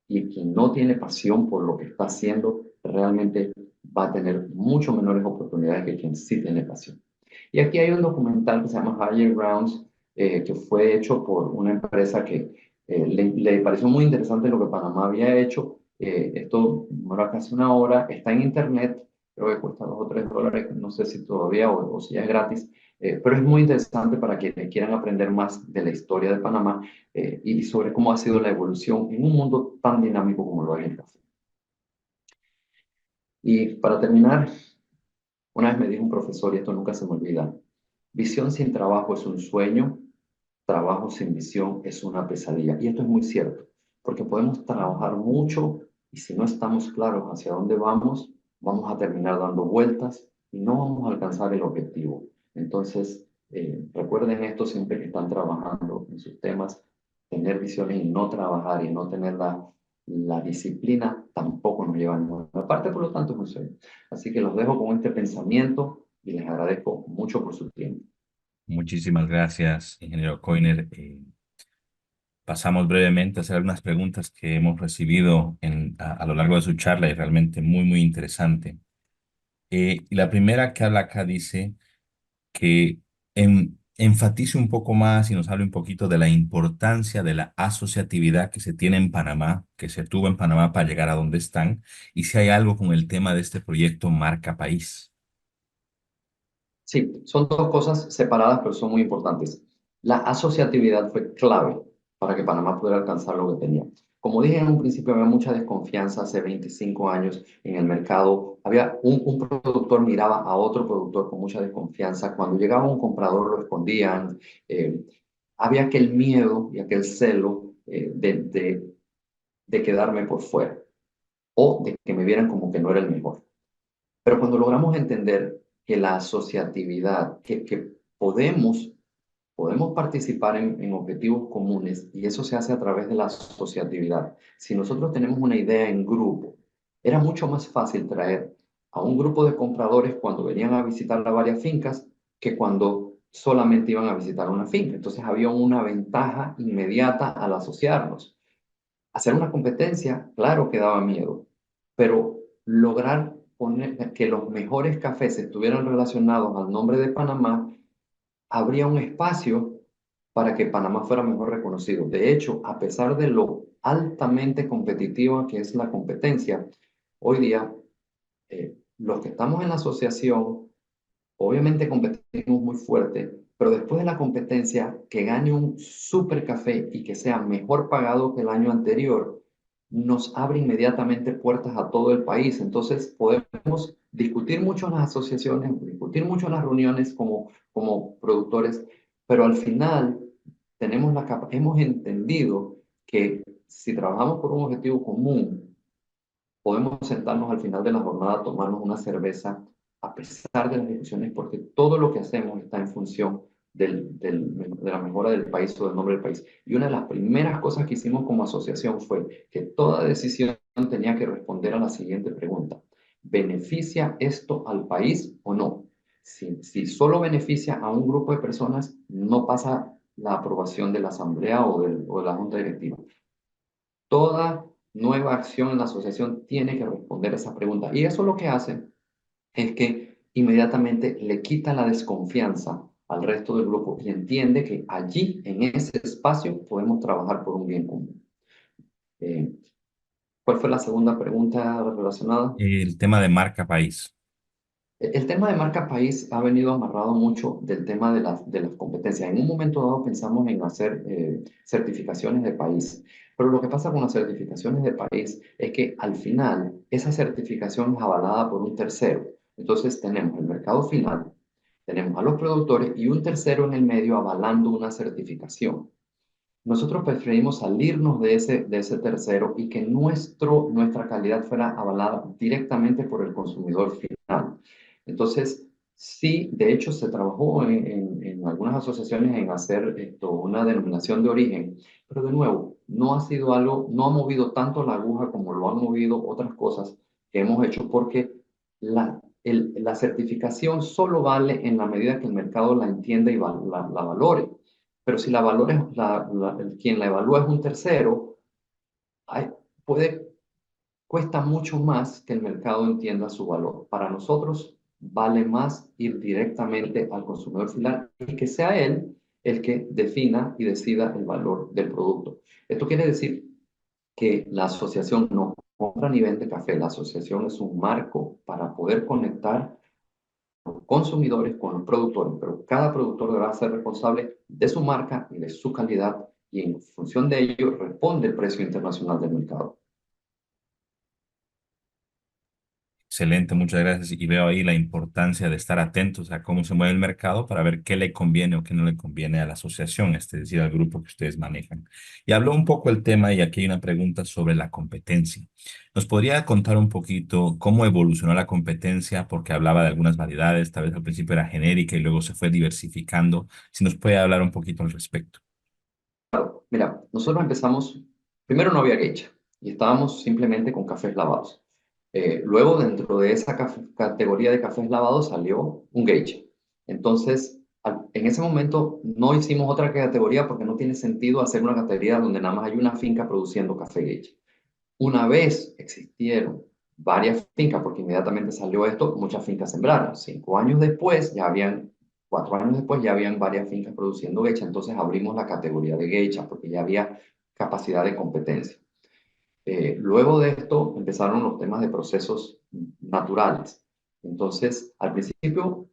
Y quien no tiene pasión por lo que está haciendo, realmente va a tener mucho menores oportunidades que quien sí tiene pasión. Y aquí hay un documental que se llama Higher Grounds, que fue hecho por una empresa que le pareció muy interesante lo que Panamá había hecho. Esto demora casi una hora, está en internet, creo que cuesta $2 o $3, no sé si todavía o si ya es gratis, pero es muy interesante para quienes quieran aprender más de la historia de Panamá y sobre cómo ha sido la evolución en un mundo tan dinámico como lo es el café. Y para terminar, una vez me dijo un profesor, y esto nunca se me olvida, visión sin trabajo es un sueño, trabajo sin visión es una pesadilla. Y esto es muy cierto, porque podemos trabajar mucho y si no estamos claros hacia dónde vamos, vamos a terminar dando vueltas y no vamos a alcanzar el objetivo. Entonces, recuerden esto siempre que están trabajando en sus temas, tener visiones y no trabajar y no tener la disciplina tampoco nos lleva a ninguna parte, por lo tanto es un sueño. Así que los dejo con este pensamiento y les agradezco mucho por su tiempo. Muchísimas gracias, ingeniero Coiner. Pasamos brevemente a hacer algunas preguntas que hemos recibido a lo largo de su charla y realmente muy, muy interesante. Y la primera que habla acá dice que enfatice un poco más y nos hable un poquito de la importancia de la asociatividad que se tiene en Panamá, que se tuvo en Panamá para llegar a donde están, y si hay algo con el tema de este proyecto Marca País. Sí, son 2 cosas separadas, pero son muy importantes. La asociatividad fue clave para que Panamá pudiera alcanzar lo que tenía. Como dije en un principio, había mucha desconfianza hace 25 años en el mercado. Había un productor miraba a otro productor con mucha desconfianza. Cuando llegaba un comprador lo escondían. Eh, Había aquel miedo y aquel celo de quedarme por fuera. o de que me vieran como que no era el mejor. Pero cuando logramos entender que la asociatividad, que podemos participar en objetivos comunes y eso se hace a través de la asociatividad. Si nosotros tenemos una idea en grupo, era mucho más fácil traer a un grupo de compradores cuando venían a visitar las varias fincas que cuando solamente iban a visitar una finca. Entonces había una ventaja inmediata al asociarnos. Hacer una competencia, claro que daba miedo, pero lograr poner que los mejores cafés estuvieran relacionados al nombre de Panamá, habría un espacio para que Panamá fuera mejor reconocido. De hecho, a pesar de lo altamente competitiva que es la competencia, hoy día los que estamos en la asociación obviamente competimos muy fuerte, pero después de la competencia, que gane un super café y que sea mejor pagado que el año anterior, nos abre inmediatamente puertas a todo el país. Entonces podemos discutir mucho en las asociaciones, discutir mucho en las reuniones como productores, pero al final hemos entendido que si trabajamos por un objetivo común, podemos sentarnos al final de la jornada, tomarnos una cerveza, a pesar de las discusiones, porque todo lo que hacemos está en función de la mejora del país o del nombre del país. Y una de las primeras cosas que hicimos como asociación fue que toda decisión tenía que responder a la siguiente pregunta: ¿beneficia esto al país o no? Si solo beneficia a un grupo de personas, no pasa la aprobación de la asamblea o de la junta directiva. Toda nueva acción en la asociación tiene que responder a esa pregunta. Y eso lo que hace es que inmediatamente le quita la desconfianza al resto del grupo y entiende que allí, en ese espacio, podemos trabajar por un bien común. Eh, ¿Cuál fue la segunda pregunta relacionada? El tema de marca país. El tema de marca país ha venido amarrado mucho del tema de las competencias. En un momento dado pensamos en hacer certificaciones de país, pero lo que pasa con las certificaciones de país es que al final esa certificación es avalada por un tercero. Entonces tenemos el mercado final, tenemos a los productores y un tercero en el medio avalando una certificación. Nosotros preferimos salirnos de ese tercero y que nuestra calidad fuera avalada directamente por el consumidor final. Entonces, sí, de hecho se trabajó en algunas asociaciones en hacer una denominación de origen, pero de nuevo, no ha sido algo, no ha movido tanto la aguja como lo han movido otras cosas que hemos hecho porque la certificación solo vale en la medida que el mercado la entienda y la valore. Pero si la valora, quien la evalúa es un tercero, hay- puede, cuesta mucho más que el mercado entienda su valor. Para nosotros vale más ir directamente al consumidor final y que sea él el que defina y decida el valor del producto. Esto quiere decir que la asociación no compra ni vende café. La asociación es un marco para poder conectar consumidores con los productores, pero cada productor deberá ser responsable de su marca y de su calidad y en función de ello responde el precio internacional del mercado. Excelente, muchas gracias. Y veo ahí la importancia de estar atentos a cómo se mueve el mercado para ver qué le conviene o qué no le conviene a la asociación, es decir, al grupo que ustedes manejan. Y habló un poco el tema y aquí hay una pregunta sobre la competencia. ¿Nos podría contar un poquito cómo evolucionó la competencia? Porque hablaba de algunas variedades, tal vez al principio era genérica y luego se fue diversificando. Si nos puede hablar un poquito al respecto. Mira, nosotros empezamos, primero no había geisha y estábamos simplemente con cafés lavados. Luego, dentro de esa categoría de cafés lavados salió un geisha. Entonces, en ese momento no hicimos otra categoría porque no tiene sentido hacer una categoría donde nada más hay una finca produciendo café geisha. Una vez existieron varias fincas, porque inmediatamente salió esto, muchas fincas sembraron. 5 años después, 4 años después, ya habían varias fincas produciendo geisha. Entonces abrimos la categoría de geisha porque ya había capacidad de competencia. Luego de esto empezaron los temas de procesos naturales. Entonces, al principio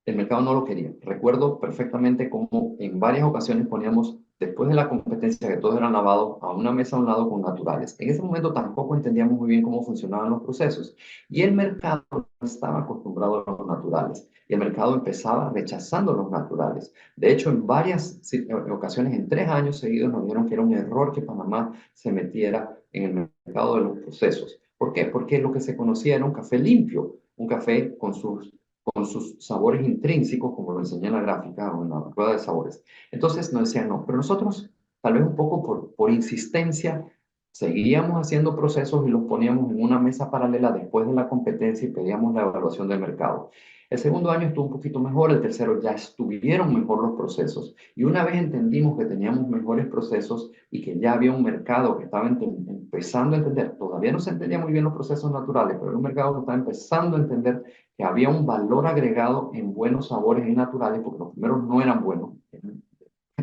el mercado no lo quería. Recuerdo perfectamente cómo en varias ocasiones poníamos, después de la competencia, que todos eran lavados, a una mesa a un lado con naturales. En ese momento tampoco entendíamos muy bien cómo funcionaban los procesos y el mercado no estaba acostumbrado a los naturales y el mercado empezaba rechazando los naturales. De hecho, en varias ocasiones, en 3 años seguidos, nos dijeron que era un error que Panamá se metiera en el mercado de los procesos ¿Por qué? Porque lo que se conocía era un café limpio, un café con sus sabores intrínsecos, como lo enseñé en la gráfica o en la rueda de sabores. Entonces nos decían, no, pero nosotros, tal vez un poco por insistencia, seguíamos haciendo procesos y los poníamos en una mesa paralela después de la competencia y pedíamos la evaluación del mercado. El segundo año estuvo un poquito mejor, el tercero ya estuvieron mejor los procesos. Y una vez entendimos que teníamos mejores procesos y que ya había un mercado que estaba empezando a entender, todavía no se entendía muy bien los procesos naturales, pero era un mercado que estaba empezando a entender que había un valor agregado en buenos sabores y naturales, porque los primeros no eran buenos.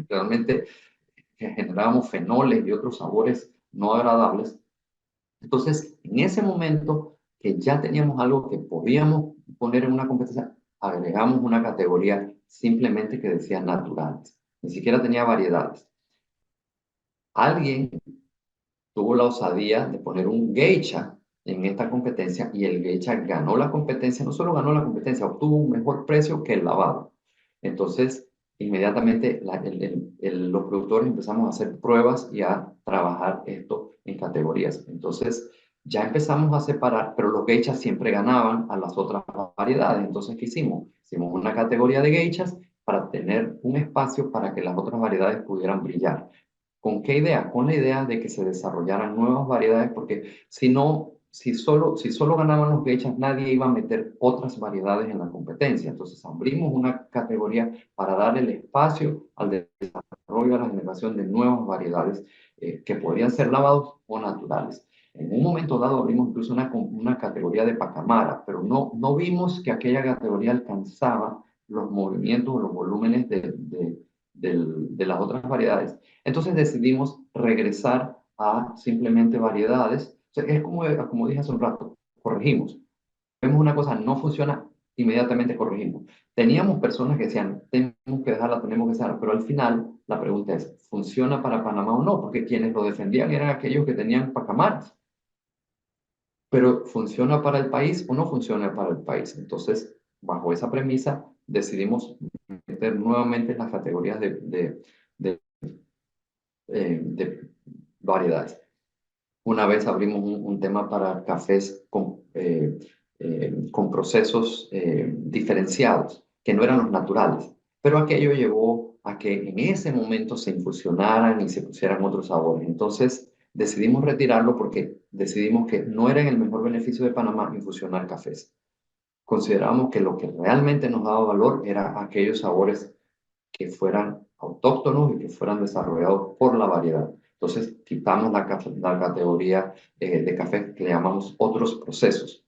Realmente generábamos fenoles y otros sabores no agradables. Entonces, en ese momento que ya teníamos algo que podíamos poner en una competencia, agregamos una categoría simplemente que decía naturales. Ni siquiera tenía variedades. Alguien tuvo la osadía de poner un geisha en esta competencia y el geisha ganó la competencia, no solo ganó la competencia, obtuvo un mejor precio que el lavado. Entonces, inmediatamente los productores empezamos a hacer pruebas y a trabajar esto en categorías. Entonces, ya empezamos a separar, pero los geishas siempre ganaban a las otras variedades. Entonces, ¿qué hicimos? Hicimos una categoría de geishas para tener un espacio para que las otras variedades pudieran brillar. ¿Con qué idea? Con la idea de que se desarrollaran nuevas variedades, porque si no, si solo ganaban los geishas, nadie iba a meter otras variedades en la competencia. Entonces abrimos una categoría para dar el espacio al desarrollo, a la generación de nuevas variedades que podrían ser lavados o naturales. En un momento dado abrimos incluso una categoría de pacamara, pero no vimos que aquella categoría alcanzaba los movimientos o los volúmenes de las otras variedades. Entonces decidimos regresar a simplemente variedades. O sea, es como dije hace un rato, corregimos. Vemos una cosa, no funciona, inmediatamente corregimos. Teníamos personas que decían, tenemos que dejarla, pero al final la pregunta es, ¿funciona para Panamá o no? Porque quienes lo defendían eran aquellos que tenían pacamares. Pero ¿funciona para el país o no funciona para el país? Entonces, bajo esa premisa, decidimos meter nuevamente las categorías de de variedades. Una vez abrimos un tema para cafés con procesos diferenciados, que no eran los naturales, pero aquello llevó a que en ese momento se infusionaran y se pusieran otros sabores. Entonces decidimos retirarlo porque decidimos que no era en el mejor beneficio de Panamá infusionar cafés. Consideramos que lo que realmente nos daba valor era aquellos sabores que fueran autóctonos y que fueran desarrollados por la variedad. Entonces, quitamos la categoría de café que le llamamos otros procesos,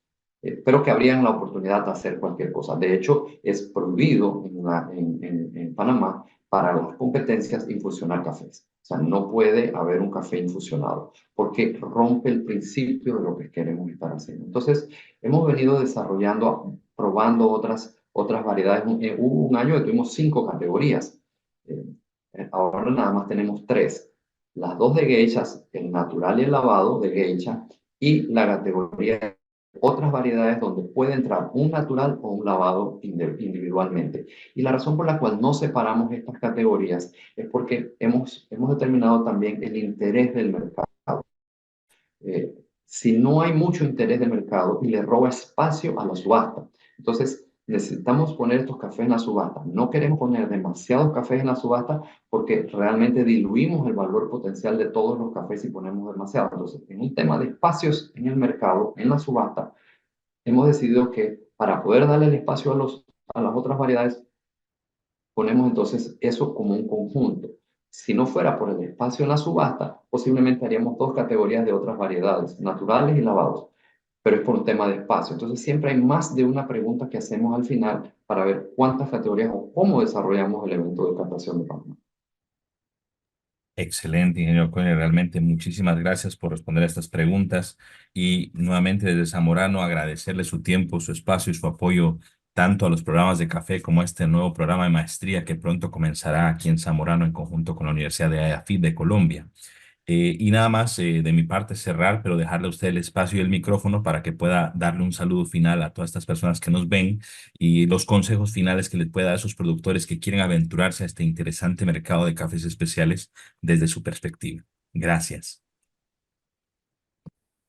pero que habrían la oportunidad de hacer cualquier cosa. De hecho, es prohibido en Panamá para las competencias infusionar cafés. O sea, no puede haber un café infusionado porque rompe el principio de lo que queremos estar haciendo. Entonces, hemos venido desarrollando, probando otras variedades. Hubo un año que tuvimos 5 categorías. Eh, Ahora nada más tenemos 3. Las dos de geishas, el natural y el lavado de geisha, y la categoría de otras variedades donde puede entrar un natural o un lavado individualmente. Y la razón por la cual no separamos estas categorías es porque hemos determinado también el interés del mercado. Si no hay mucho interés del mercado y le roba espacio a la subasta. Entonces, necesitamos poner estos cafés en la subasta. No queremos poner demasiados cafés en la subasta porque realmente diluimos el valor potencial de todos los cafés si ponemos demasiado. Entonces, en un tema de espacios en el mercado, en la subasta, hemos decidido que para poder darle el espacio a las otras variedades, ponemos entonces eso como un conjunto. Si no fuera por el espacio en la subasta, posiblemente haríamos 2 categorías de otras variedades, naturales y lavados, pero es por un tema de espacio. Entonces siempre hay más de una pregunta que hacemos al final para ver cuántas categorías o cómo desarrollamos el evento de captación de Panamá. Excelente, ingeniero Cohen. Realmente muchísimas gracias por responder a estas preguntas y nuevamente desde Zamorano agradecerle su tiempo, su espacio y su apoyo tanto a los programas de café como a este nuevo programa de maestría que pronto comenzará aquí en Zamorano en conjunto con la Universidad de IAFIT de Colombia. Y nada más de mi parte cerrar, pero dejarle a usted el espacio y el micrófono para que pueda darle un saludo final a todas estas personas que nos ven y los consejos finales que les pueda dar a esos productores que quieren aventurarse a este interesante mercado de cafés especiales desde su perspectiva. Gracias.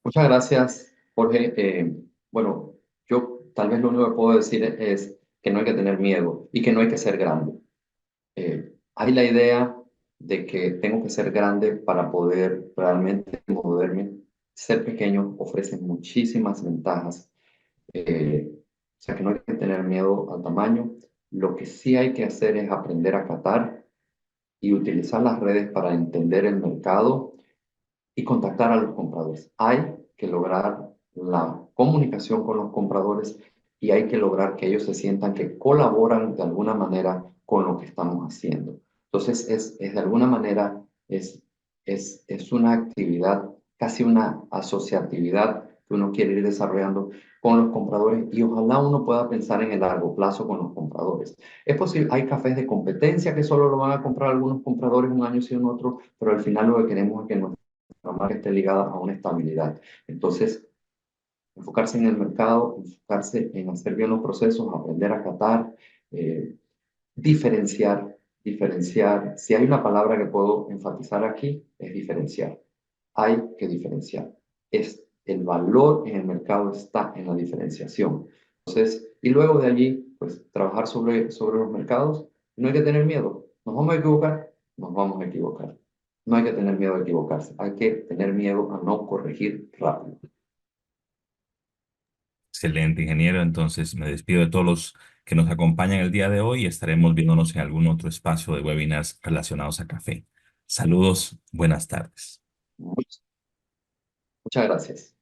Muchas gracias Jorge, bueno, yo tal vez lo único que puedo decir es que no hay que tener miedo y que no hay que ser grande. Hay la idea de que tengo que ser grande para poder realmente moverme. Ser pequeño ofrece muchísimas ventajas. O sea que no hay que tener miedo al tamaño. Lo que sí hay que hacer es aprender a catar y utilizar las redes para entender el mercado y contactar a los compradores. Hay que lograr la comunicación con los compradores y hay que lograr que ellos se sientan que colaboran de alguna manera con lo que estamos haciendo. Entonces, es de alguna manera, es una actividad, casi una asociatividad que uno quiere ir desarrollando con los compradores y ojalá uno pueda pensar en el largo plazo con los compradores. Es posible, hay cafés de competencia que solo lo van a comprar algunos compradores un año sí un otro, pero al final lo que queremos es que la marca esté ligada a una estabilidad. Entonces, enfocarse en el mercado, enfocarse en hacer bien los procesos, aprender a catar, eh, diferenciar, diferenciar. Si hay una palabra que puedo enfatizar aquí, es diferenciar. Hay que diferenciar. El valor en el mercado está en la diferenciación. Entonces, y luego de allí, pues trabajar sobre los mercados. No hay que tener miedo. ¿Nos vamos a equivocar? Nos vamos a equivocar. No hay que tener miedo a equivocarse. Hay que tener miedo a no corregir rápido. Excelente, ingeniero. Entonces, me despido de todos los que nos acompañan el día de hoy y estaremos viéndonos en algún otro espacio de webinars relacionados a café. Saludos, buenas tardes. Muchas gracias.